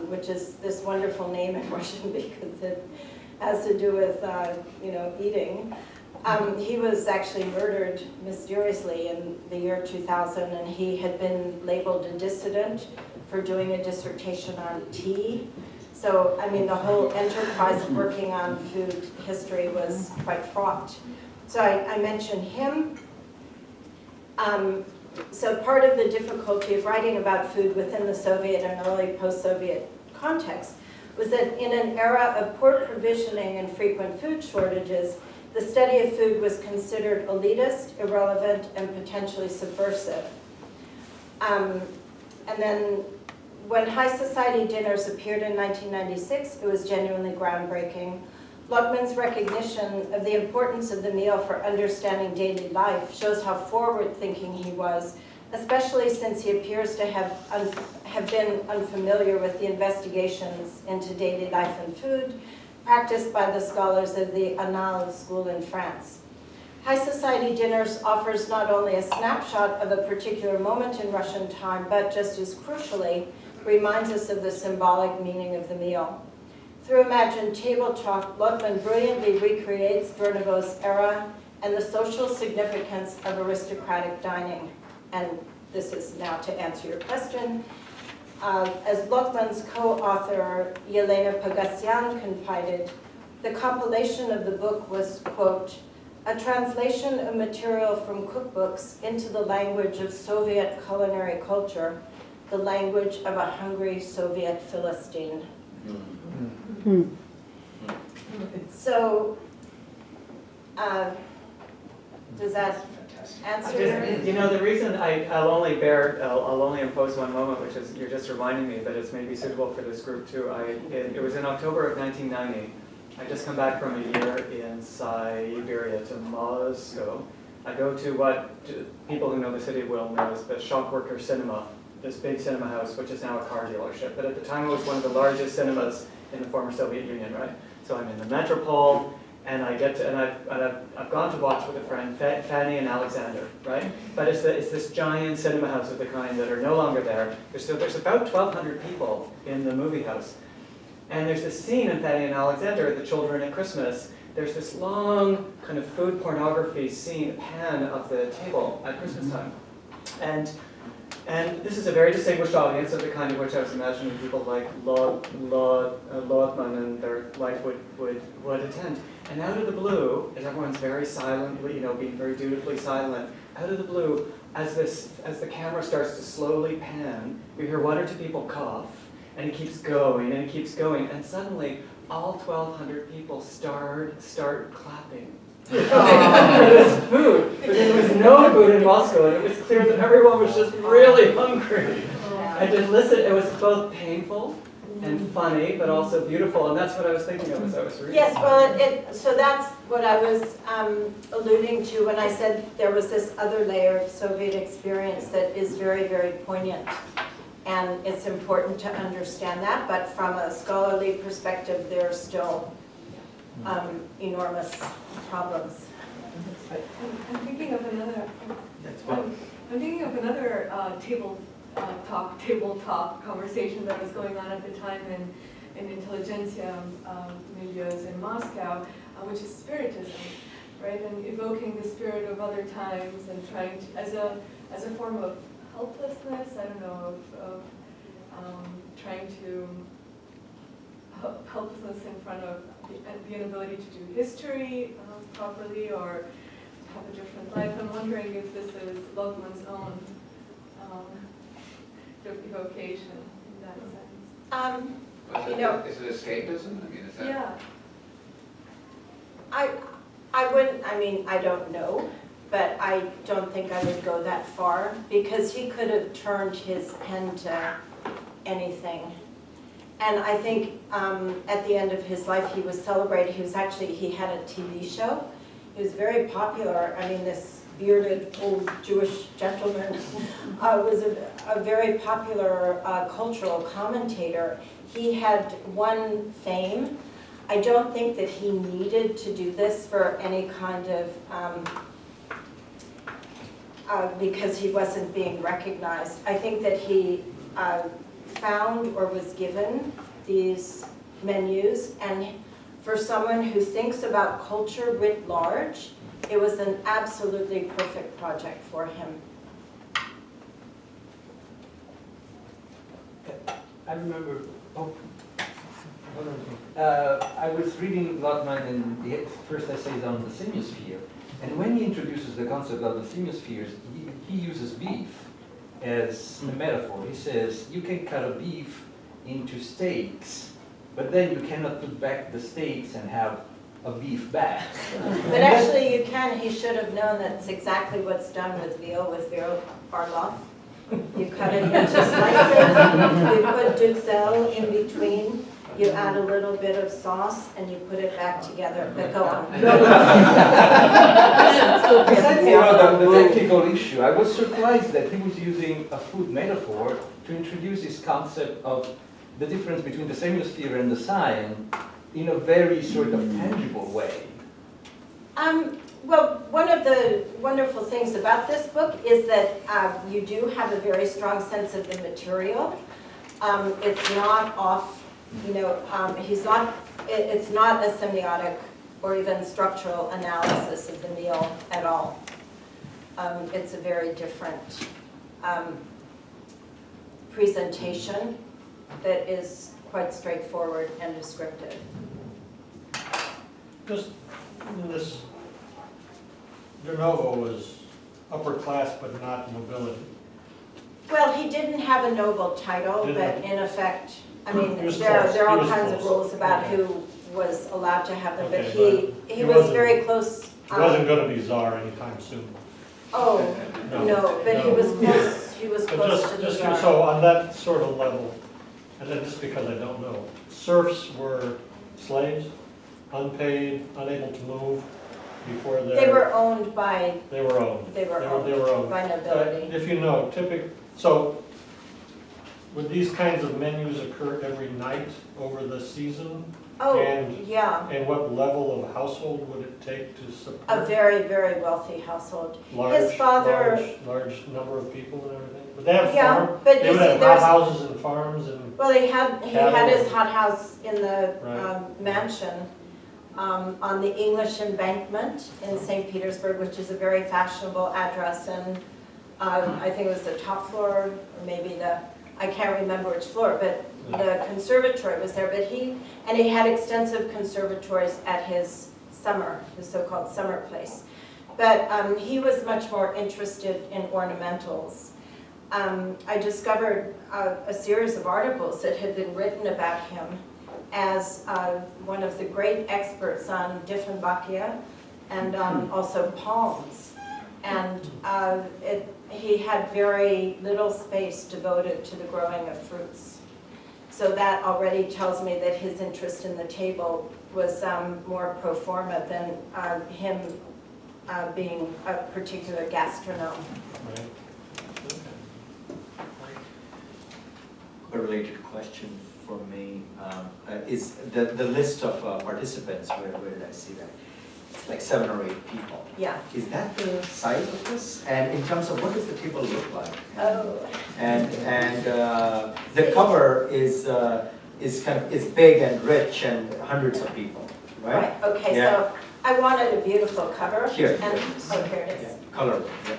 which is this wonderful name in Russian because it has to do with you know, eating. He was actually murdered mysteriously in the year 2000, and he had been labeled a dissident for doing a dissertation on tea. So, I mean, the whole enterprise of working on food history was quite fraught. So I mentioned him. So part of the difficulty of writing about food within the Soviet and early post-Soviet context was that in an era of poor provisioning and frequent food shortages, the study of food was considered elitist, irrelevant, and potentially subversive. And then when high society dinners appeared in 1996, it was genuinely groundbreaking. Lotman's recognition of the importance of the meal for understanding daily life shows how forward-thinking he was, especially since he appears to have been unfamiliar with the investigations into daily life and food practiced by the scholars of the Annales school in France. High Society Dinners offers not only a snapshot of a particular moment in Russian time, but just as crucially, reminds us of the symbolic meaning of the meal. Through imagined table talk, Lotman brilliantly recreates Durnevos' era and the social significance of aristocratic dining. And this is now to answer your question. As Lotman's co-author Yelena Pogasyan confided, the compilation of the book was, quote, a translation of material from cookbooks into the language of Soviet culinary culture, the language of a hungry Soviet Philistine. So, does that answer? You know, the reason I'll only impose one moment, which is you're just reminding me that it's maybe suitable for this group too. It was in October of 1990. I just come back from a year in Siberia to Moscow. I go to what people who know the city will know as the Shockworker Cinema, this big cinema house, which is now a car dealership. But at the time, it was one of the largest cinemas in the former Soviet Union, right? So I'm in the Metropole, and I've gone to watch with a friend, Fanny and Alexander, right? But it's this giant cinema house of the kind that are no longer there. There's about 1,200 people in the movie house. And there's this scene in Fanny and Alexander, the children at Christmas. There's this long kind of food pornography scene, pan of the table at Christmas time. And this is a very distinguished audience of the kind of which I was imagining people like Lotman and their like would attend. And out of the blue, as everyone's very silently, being very dutifully silent, out of the blue, as the camera starts to slowly pan, you hear one or two people cough, and it keeps going, and it keeps going, and suddenly all 1,200 people start clapping. For this food, because there was no food in Moscow, and it was clear that everyone was just really hungry. And to listen, it was both painful and funny, but also beautiful, and that's what I was thinking of as I was reading. Yes, well, so that's what I was alluding to when I said there was this other layer of Soviet experience that is very, very poignant. And it's important to understand that, but from a scholarly perspective, there are still enormous problems. I'm thinking of another. I'm thinking of another tabletop conversation that was going on at the time in intelligentsia milieus in Moscow, which is spiritism, right? And evoking the spirit of other times and trying to, as a form of helplessness, I don't know, of trying to helplessness in front of the inability to do history properly or to have a different life. I'm wondering if this is Lotman's own evocation in that sense. Is it escapism? I mean, is that? Yeah. I don't know, but I don't think I would go that far, because he could have turned his pen to anything. And I think at the end of his life, he was celebrated. He had a TV show. He was very popular. I mean, this bearded old Jewish gentleman was a very popular cultural commentator. He had won fame. I don't think that he needed to do this for any kind of, because he wasn't being recognized. I think that he found or was given these menus, and for someone who thinks about culture writ large, it was an absolutely perfect project for him. I remember, I was reading Lotman in the first essays on the semiosphere, and when he introduces the concept of the semiospheres, he uses beef as a metaphor. He says, you can cut a beef into steaks, but then you cannot put back the steaks and have a beef back. But actually you can. He should have known that's exactly what's done with veal Barloff. You cut it into slices, you put duxelle in between, you add a little bit of sauce, and you put it back together. But go on. Besides the technical issue, I was surprised that he was using a food metaphor to introduce this concept of the difference between the semiosphere and the sign in a very sort of tangible way. Well, one of the wonderful things about this book is that you do have a very strong sense of the material. It's not off, it's not a semiotic or even structural analysis of the meal at all. It's a very different presentation that is quite straightforward and descriptive. Just this de novo was upper class but not nobility. Well, he didn't have a noble title, but in effect, I mean, there are all kinds of rules about who was allowed to have them, but he was very close. He wasn't going to be czar anytime soon. Oh, no, but he was close. He was close to the czar. So on that sort of level, and then just because I don't know, serfs were slaves, unpaid, unable to move before they were owned by. They were owned. They were owned by nobility. If you know, so would these kinds of menus occur every night over the season? Oh, And- yeah, And what level of household would it take to support? a very, very wealthy household. Large, His father, large number of people and everything? Would they have Yeah, farm? but They you would see, have there's- houses and farms and, well, he had his hothouse in the Right. mansion on the English Embankment in St. Petersburg, which is a very fashionable address, and I think it was the top floor, or maybe I can't remember which floor, but the conservatory was there, but he had extensive conservatories at his so-called summer place. But he was much more interested in ornamentals. I discovered a series of articles that had been written about him as one of the great experts on Dieffenbachia and also palms. And he had very little space devoted to the growing of fruits. So that already tells me that his interest in the table was more pro forma than him being a particular gastronome. right? A related question for me is the list of participants, where did I see that? It's like 7 or 8 people. Yeah. Is that the size of this? And in terms of what does the table look like? Oh. And the cover is big and rich and hundreds of people, right? Right, okay, Yeah. so I wanted a beautiful cover. Here. And, oh, here it is. Yeah. Color. Yeah.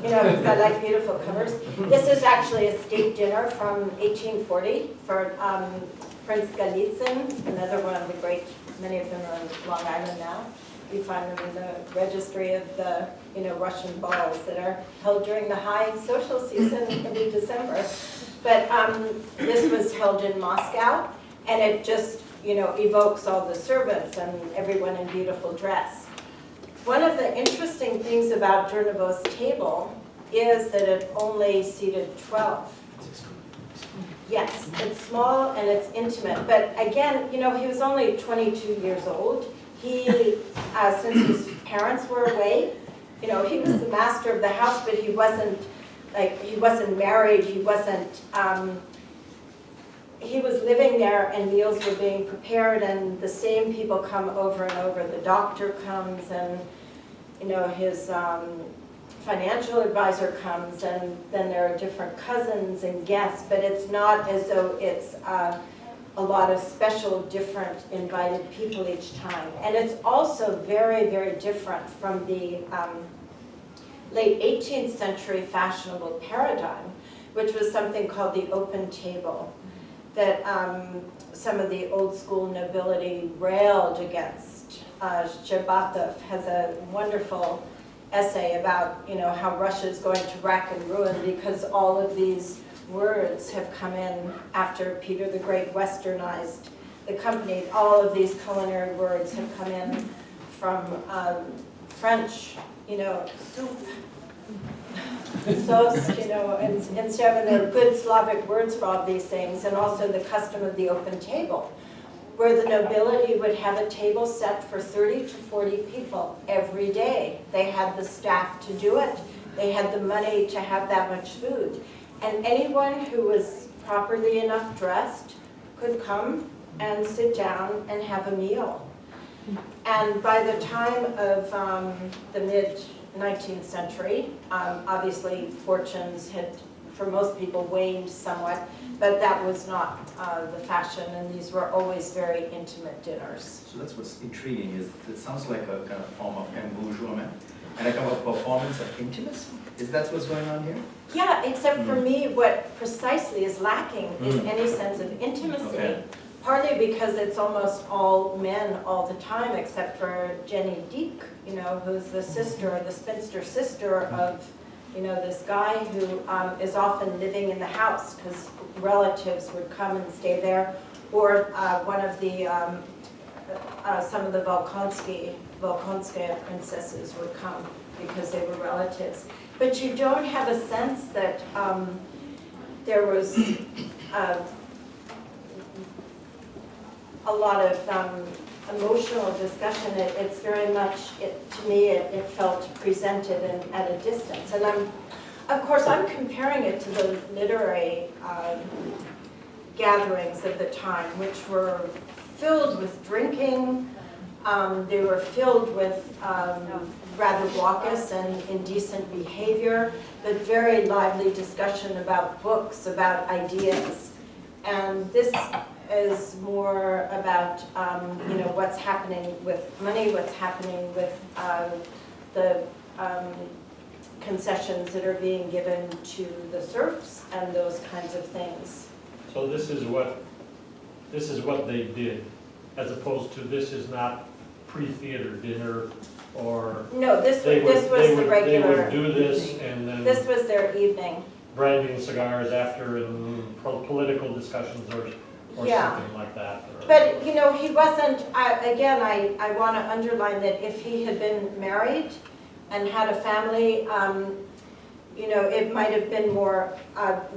You know, because I like beautiful covers. This is actually a state dinner from 1840 for Prince Galitzin, another one of the great, many of them are on Long Island now. You find them in the registry of the, Russian balls that are held during the high social season in December. But this was held in Moscow, and it just, evokes all the servants and everyone in beautiful dress. One of the interesting things about Durnevau's table is that it only seated 12. Yes, it's small and it's intimate, but again, he was only 22 years old. He, since his parents were away, he was the master of the house, but he wasn't married, he was living there and meals were being prepared and the same people come over and over. The doctor comes and, his financial advisor comes and then there are different cousins and guests, but it's not as though it's a lot of special, different invited people each time. And it's also very, very different from the late 18th century fashionable paradigm, which was something called the open table, that some of the old school nobility railed against. Zhebatov has a wonderful essay about how Russia is going to rack and ruin because all of these words have come in after Peter the Great westernized the company. All of these culinary words have come in from French, soup, sauce, and so there are good Slavic words for all these things, and also the custom of the open table, where the nobility would have a table set for 30 to 40 people every day. They had the staff to do it. They had the money to have that much food. And anyone who was properly enough dressed could come and sit down and have a meal. And by the time of the mid-19th century, obviously fortunes had, for most people, waned somewhat, but that was not the fashion, and these were always very intimate dinners. So that's what's intriguing, is it sounds like a kind of form of embourgeoisement and a kind of performance of intimacy. Is that what's going on here? Yeah, except for me, what precisely is lacking is any sense of intimacy. Okay. Partly because it's almost all men all the time, except for Jenny Deek, who's the sister, the spinster sister of, this guy who is often living in the house because relatives would come and stay there, or one of the, some of the Volkonskaya princesses would come because they were relatives. But you don't have a sense that there was a lot of emotional discussion. It's very much, to me, it felt presented at a distance. And of course, I'm comparing it to the literary gatherings of the time, which were filled with drinking. They were filled with rather raucous and indecent behavior, but very lively discussion about books, about ideas. And this is more about what's happening with money, what's happening with the concessions that are being given to the serfs and those kinds of things. So this is what they did, as opposed to this is not pre-theater dinner, or No, this was the regular. They would do this and then This was their evening. brandy and cigars after, and political discussions or Yeah. something like that. But, he wasn't, I want to underline that if he had been married and had a family, it might have been more,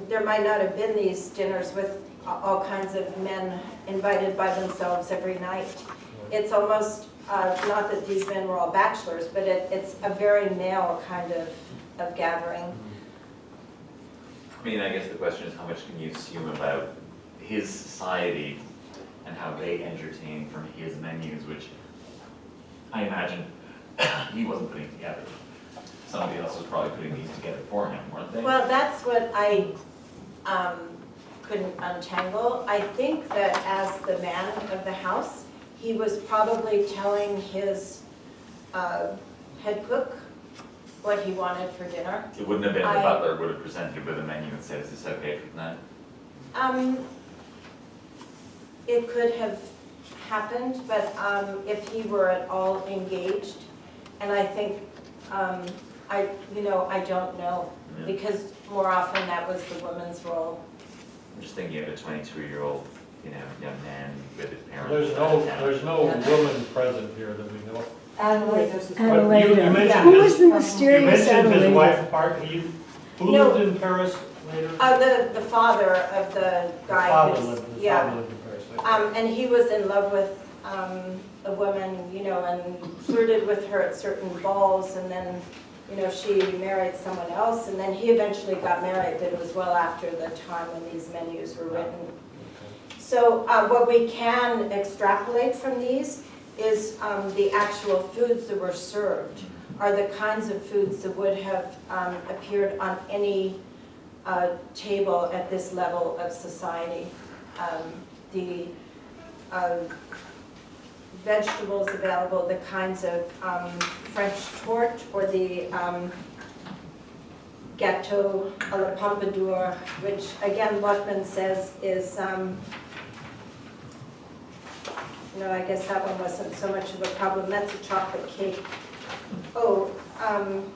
there might not have been these dinners with all kinds of men invited by themselves every night. It's almost, not that these men were all bachelors, but it's a very male kind of gathering. I mean, I guess the question is how much can you assume about his society and how they entertain from his menus, which I imagine he wasn't putting together. Somebody else was probably putting these together for him, weren't they? Well, that's what I couldn't untangle. I think that as the man of the house, he was probably telling his head cook what he wanted for dinner. It wouldn't have been the butler would have presented with a menu and said, is this okay for tonight? It could have happened, but if he were at all engaged, and I think, I don't know, because more often that was the woman's role. I'm just thinking of a 22-year-old, young man with his parents. There's no woman present here that we know of. Adelaide. You mentioned Who his- was the mysterious You mentioned his Adelaide? wife part, who No. lived in Paris later? The father of the guy father who's, lived yeah. in Paris later. And he was in love with a woman, and flirted with her at certain balls, and then, she married someone else, and then he eventually got married, but it was well after the time when these menus were written. So what we can extrapolate from these is the actual foods that were served are the kinds of foods that would have appeared on any table at this level of society. The vegetables available, the kinds of French torte or the gâteau à la pompadour, which again Lotman says is, I guess that one wasn't so much of a problem. That's a chocolate cake. Oh, on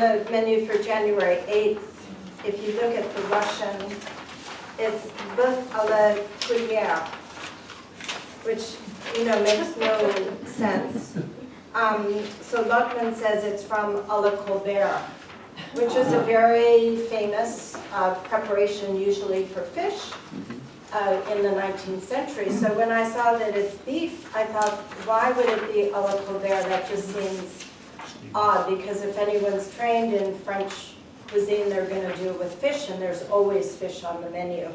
the menu for January 8th, if you look at the Russian, it's bœuf à la cuillère, which, makes no sense. So Lotman says it's from à la Colbert, which is a very famous preparation usually for fish in the 19th century. So when I saw that it's beef, I thought, why would it be à la Colbert? That just seems odd, because if anyone's trained in French cuisine, they're going to do it with fish, and there's always fish on the menu.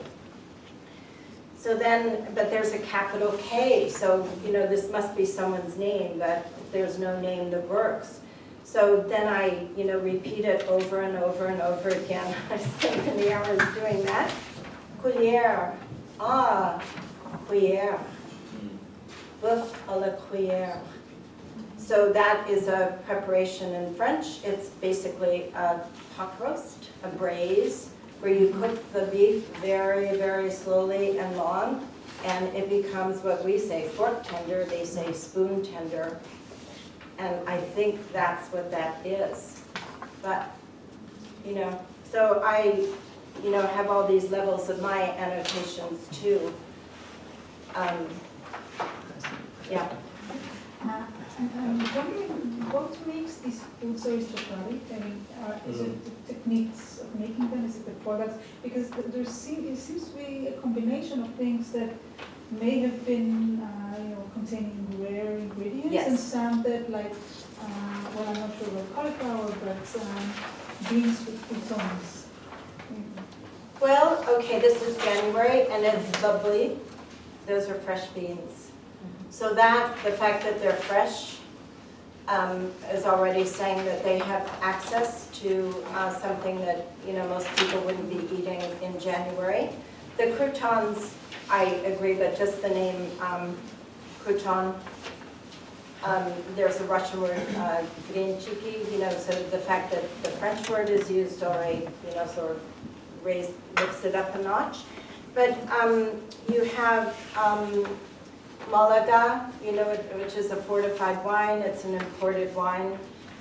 So then, but there's a capital K, so, this must be someone's name, but there's no name that works. So then I, repeat it over and over and over again. I spent many hours doing that. Cuillère, cuillère. Bœuf à la cuillère. So that is a preparation in French. It's basically a pot roast, a braise, where you cook the beef very, very slowly and long, and it becomes what we say fork tender, they say spoon tender, and I think that's what that is. But, so I, have all these levels of my annotations too. Yeah. I'm wondering what makes these foods so aristocratic? I mean, is it the techniques of making them? Is it the products? Because it seems to be a combination of things that may have been, containing rare ingredients, Yes. and some that, like, I'm not sure about cauliflower, but beans with croutons. Well, okay, this is January, and it's bubbly. those are fresh beans. So that, the fact that they're fresh is already saying that they have access to something that, you know, most people wouldn't be eating in January. The croutons, I agree, but just the name crouton, there's a Russian word, grinchiki, you know, so the fact that the French word is used already, you know, sort of lifts it up a notch. But you have Malaga, you know, which is a fortified wine. It's an imported wine,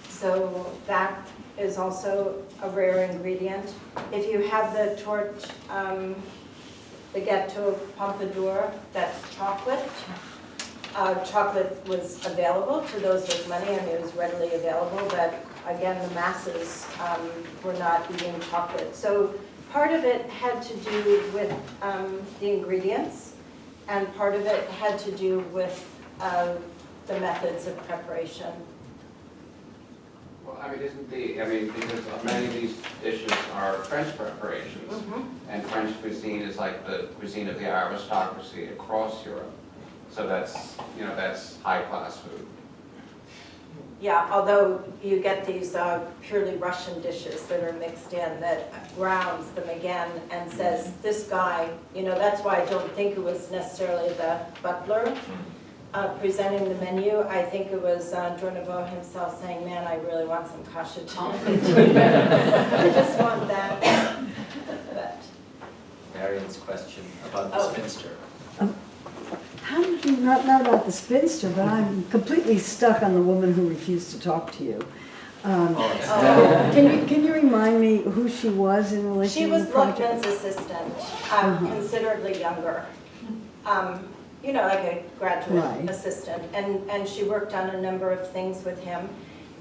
so that is also a rare ingredient. If you have the torte, the gâteau Pompadour, that's chocolate. Chocolate was available to those with money. I mean, it was readily available, but again, the masses were not eating chocolate. So part of it had to do with the ingredients, and part of it had to do with the methods of preparation. Well, I mean, because many of these dishes are French preparations, and French cuisine is like the cuisine of the aristocracy across Europe. So that's, you know, that's high-class food. Yeah, although you get these purely Russian dishes that are mixed in that grounds them again and says, this guy, you know, that's why I don't think it was necessarily the butler presenting the menu. I think it was Dorneveau himself saying, man, I really want some cachetone. I just want that. But. Marion's question about the spinster. How did you, not about the spinster, but I'm completely stuck on the woman who refused to talk to you. Can you remind me who she was in relation to the project? She was Lotman's assistant, considerably younger. You know, like a graduate assistant. And she worked on a number of things with him.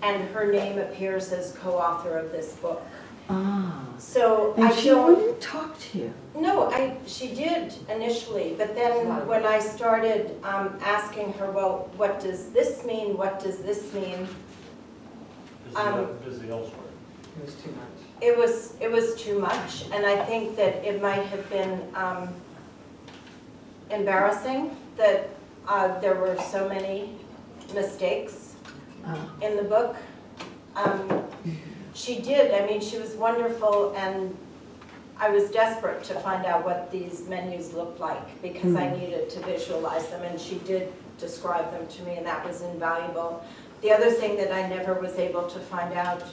And her name appears as co-author of this book. So and she wouldn't talk to you? No, she did initially, but then when I started asking her, well, what does this mean? What does this mean? Busy elsewhere. It was too much. It was too much, and I think that it might have been embarrassing that there were so many mistakes in the book. She did, I mean, she was wonderful, and I was desperate to find out what these menus looked like because I needed to visualize them, and she did describe them to me, and that was invaluable. The other thing that I never was able to find out,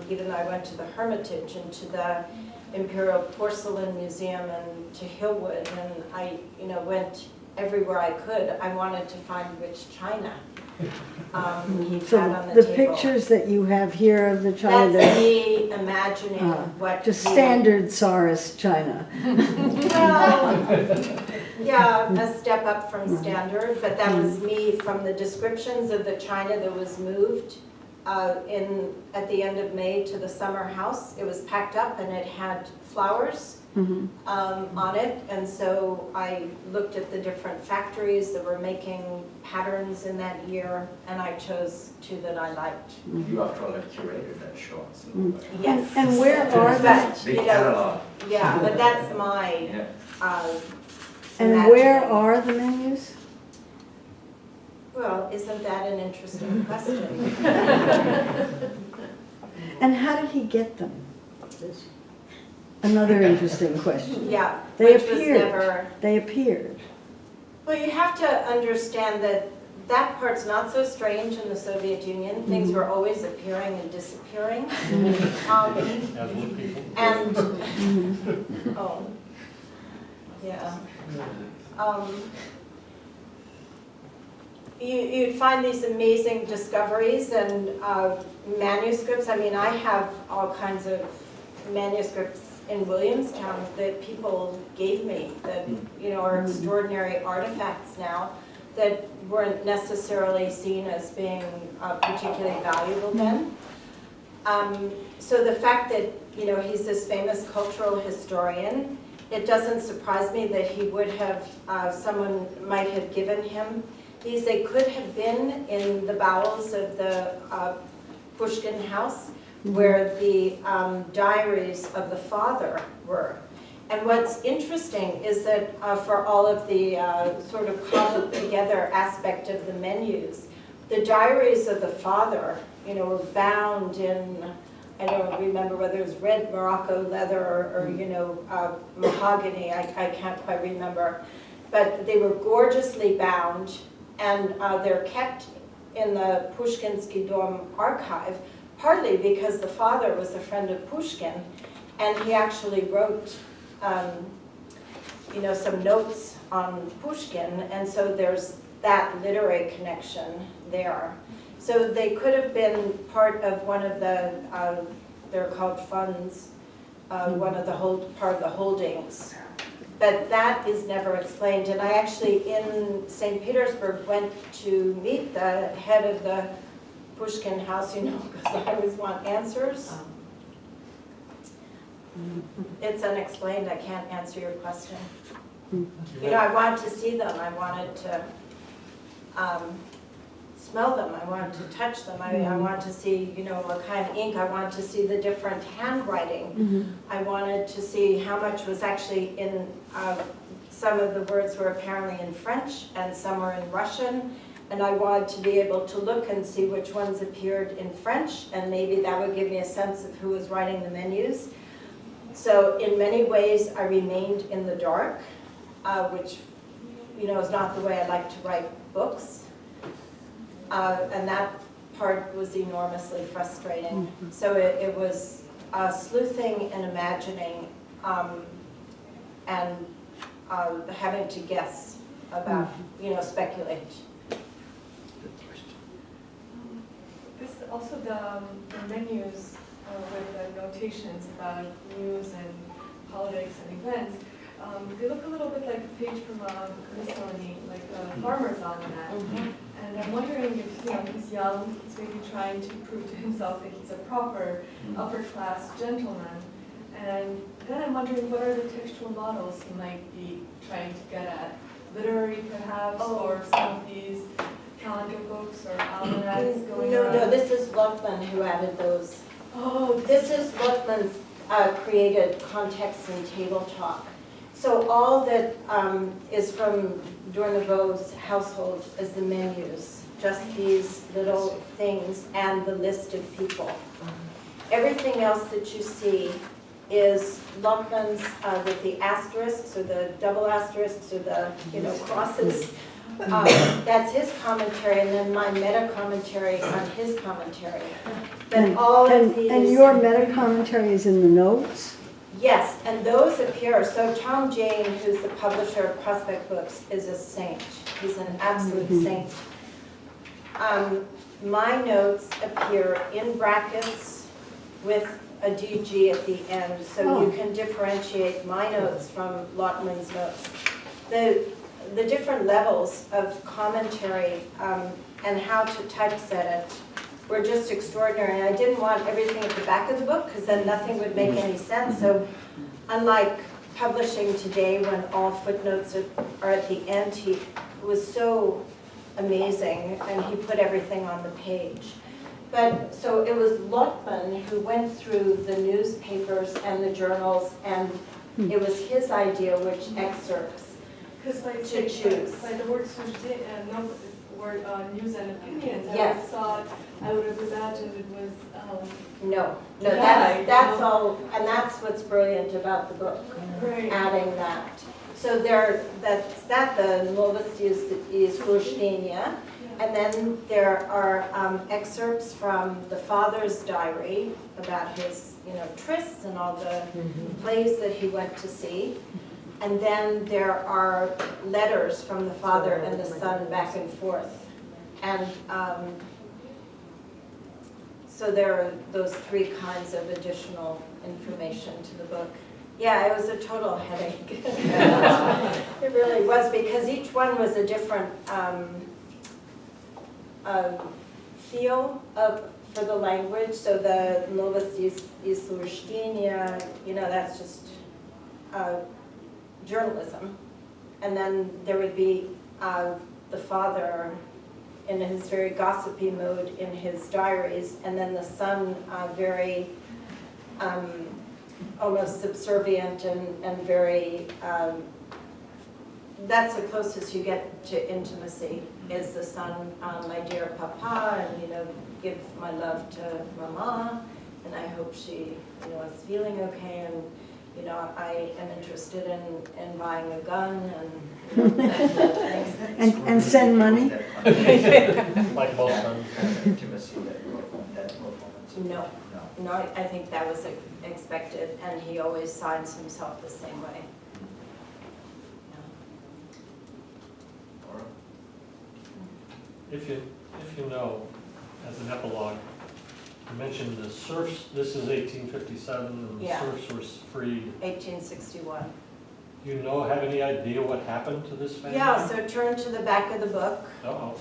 even though I went to the Hermitage and to the Imperial Porcelain Museum and to Hillwood, and I, you know, went everywhere I could, I wanted to find which china he had on the table. Pictures that you have here of the china. That's me imagining what just standard Tsarist china. Well, yeah, a step up from standard, but that was me from the descriptions of the china that was moved at the end of May to the summer house. It was packed up and it had flowers on it, and so I looked at the different factories that were making patterns in that year, and I chose two that I liked. You, after all, have curated that show. So yes. And where are but, big you know, catalog. Yeah, but that's my. And where are the menus? Well, isn't that an interesting question? And how did he get them? Another interesting question. Yeah, They which appeared. was never. They appeared. Well, you have to understand that that part's not so strange in the Soviet Union. Things were always appearing and disappearing. And oh, yeah. You'd find these amazing discoveries and manuscripts. I mean, I have all kinds of manuscripts in Williamstown that people gave me that, you know, are extraordinary artifacts now that weren't necessarily seen as being particularly valuable then. So the fact that, you know, he's this famous cultural historian, it doesn't surprise me that he would have, someone might have given him these. They could have been in the bowels of the Pushkin house, where the diaries of the father were. And what's interesting is that for all of the sort of cobbled together aspect of the menus, the diaries of the father, you know, were bound in, I don't remember whether it was red Morocco leather or you know, mahogany, I can't quite remember. But they were gorgeously bound, and they're kept in the Pushkinsky Dom archive, partly because the father was a friend of Pushkin, and he actually wrote you know, some notes on Pushkin, and so there's that literary connection there. So they could have been part of one of the, they're called funds, one of the part of the holdings. But that is never explained. And I actually, in St. Petersburg, went to meet the head of the Pushkin house, you know, because I always want answers. It's unexplained. I can't answer your question. You know, I wanted to see them. I wanted to smell them. I wanted to touch them. I wanted to see, you know, what kind of ink. I wanted to see the different handwriting. I wanted to see how much was actually in, some of the words were apparently in French and some were in Russian. And I wanted to be able to look and see which ones appeared in French, and maybe that would give me a sense of who was writing the menus. So in many ways, I remained in the dark, which, you know, is not the way I like to write books. And that part was enormously frustrating. So it was sleuthing and imagining and having to guess about, you know, speculate. This also the menus with the notations about news and politics and events. They look a little bit like a page from a miscellany, like a farmer's almanac. And I'm wondering if, you know, he's young, he's maybe trying to prove to himself that he's a proper upper-class gentleman. And then I'm wondering, what are the textual models he might be trying to get at? Literary, perhaps, or some of these calendar books or almanacs going around? No, this is Lotman who added those. Oh, this is Lotman's created context and table talk. So all that is from Dournevau's household is the menus, just these little things and the list of people. Everything else that you see is Lotman's with the asterisks or the double asterisks or the, you know, crosses. That's his commentary, and then my meta-commentary on his commentary. But all of these, and your meta-commentary is in the notes? Yes, and those appear. So Tom Jane, who's the publisher of Prospect Books, is a saint. He's an absolute saint. My notes appear in brackets with a DG at the end, so you can differentiate my notes from Lotman's notes. The different levels of commentary and how to typeset it were just extraordinary. And I didn't want everything at the back of the book because then nothing would make any sense. So unlike publishing today when all footnotes are at the end, he was so amazing and he put everything on the page. But so it was Lotman who went through the newspapers and the journals, and it was his idea which excerpts because by to choose. By the word sujet and no word news and opinions, Yes. I would have imagined it was. No, that's all, and that's what's brilliant about the book, adding that. So that's the Novosti is Slushenia, and then there are excerpts from the father's diary about his, you know, trysts and all the plays that he went to see. And then there are letters from the father and the son back and forth. And so there are those three kinds of additional information to the book. Yeah, it was a total headache. It really was, because each one was a different feel for the language. So the Novosti is Slushenia, you know, that's just journalism. And then there would be the father in his very gossipy mode in his diaries, and then the son very almost subservient and very, that's the closest you get to intimacy, is the son, my dear papa, and, give my love to mama, and I hope she, is feeling okay, and, I am interested in buying a gun, and, things. And send money? Like most sons. Intimacy that performance. No, no, I think that was expected, and he always signs himself the same way. If you know, as an epilogue, you mentioned the serfs, this is 1857, and the Yeah. serfs were freed. 1861. Do you have any idea what happened to this family? Yeah, so turn to the back of the book. Uh-oh.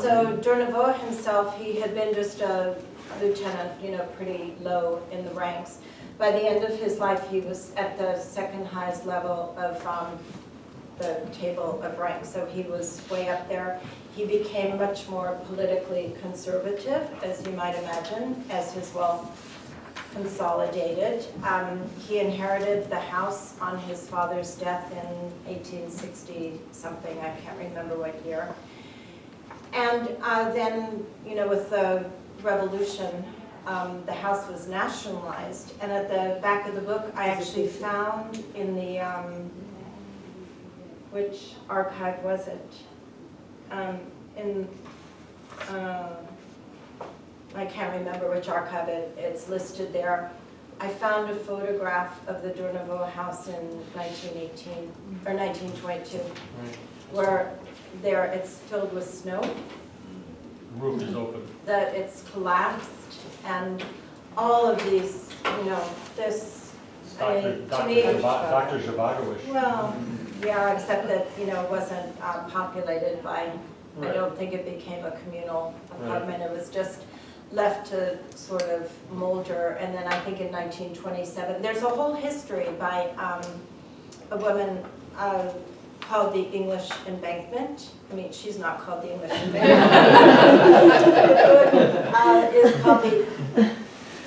So Durnovo himself, he had been just a lieutenant, pretty low in the ranks. By the end of his life, he was at the second highest level of the table of rank, so he was way up there. He became much more politically conservative, as you might imagine, as his wealth consolidated. He inherited the house on his father's death in 1860-something, I can't remember what year. And then, with the revolution, the house was nationalized. And at the back of the book, I actually found in the, which archive was it? I can't remember which archive it's listed there. I found a photograph of the Durnovo house in 1918, or 1922, where it's filled with snow. The roof is open. That it's collapsed, and all of these, this, I mean, to me, Dr. Zhivagovic. well, yeah, except that, it wasn't populated by, I don't think it became a communal apartment. It was just left to sort of molder, and then I think in 1927, there's a whole history by a woman called the English Embankment. I mean, she's not called the English Embankment. Is called the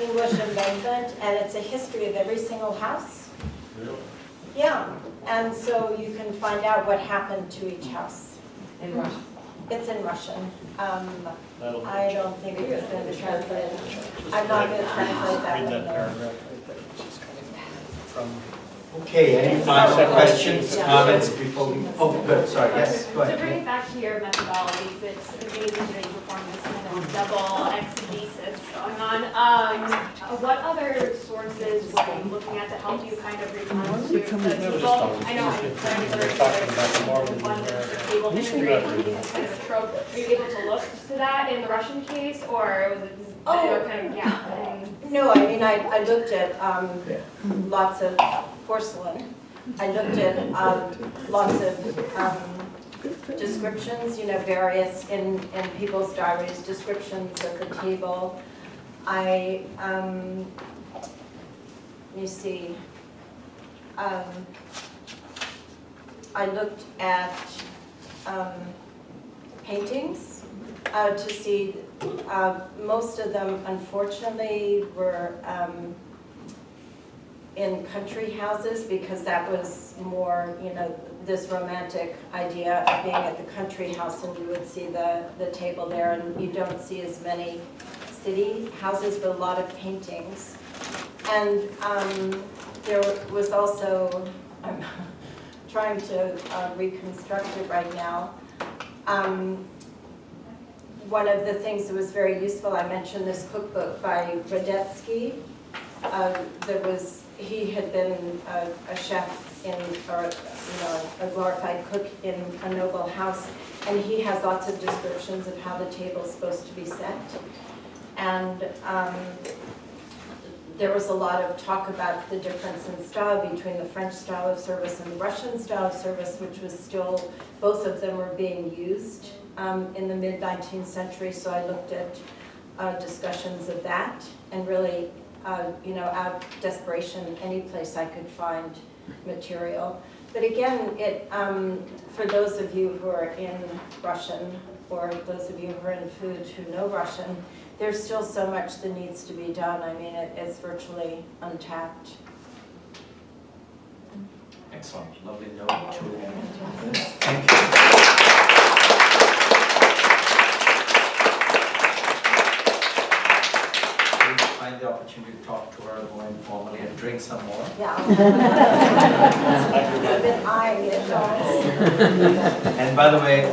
English Embankment, and it's a history of every single house. Really? Yeah, and so you can find out what happened to each house. In Russian? It's in Russian. I don't think it's been translated. I'm not going to translate that Read one. that paragraph. Okay, any final questions, comments before we, good, sorry, yes, go To ahead. bring it back to your methodology, it's amazing that you perform this kind of double exegesis going on. What other sources were you looking at to help you kind of reconstruct the table? I know I'm one table history is kind of a trope. Were you able to look to that in the Russian case, or was it kind of, No, I mean, I looked at lots of porcelain. I looked at lots of descriptions, various in people's diaries, descriptions of the table. Let me see. I looked at paintings to see, most of them unfortunately were in country houses, because that was more, this romantic idea of being at the country house, and you would see the table there, and you don't see as many city houses, but a lot of paintings. And there was also, I'm trying to reconstruct it right now. One of the things that was very useful, I mentioned this cookbook by Radetzky. He had been a chef or a glorified cook in a noble house, and he has lots of descriptions of how the table is supposed to be set. And there was a lot of talk about the difference in style between the French style of service and the Russian style of service, which was still, both of them were being used in the mid-19th century. So I looked at discussions of that, and really, out of desperation, any place I could find material. But again, for those of you who are in Russian, or those of you who are in food who know Russian, there's still so much that needs to be done. I mean, it's virtually untapped. Excellent, lovely note to end. Thank you. Please find the opportunity to talk to her more informally and drink some more. Yeah. I've been eyeing it, guys. And by the way,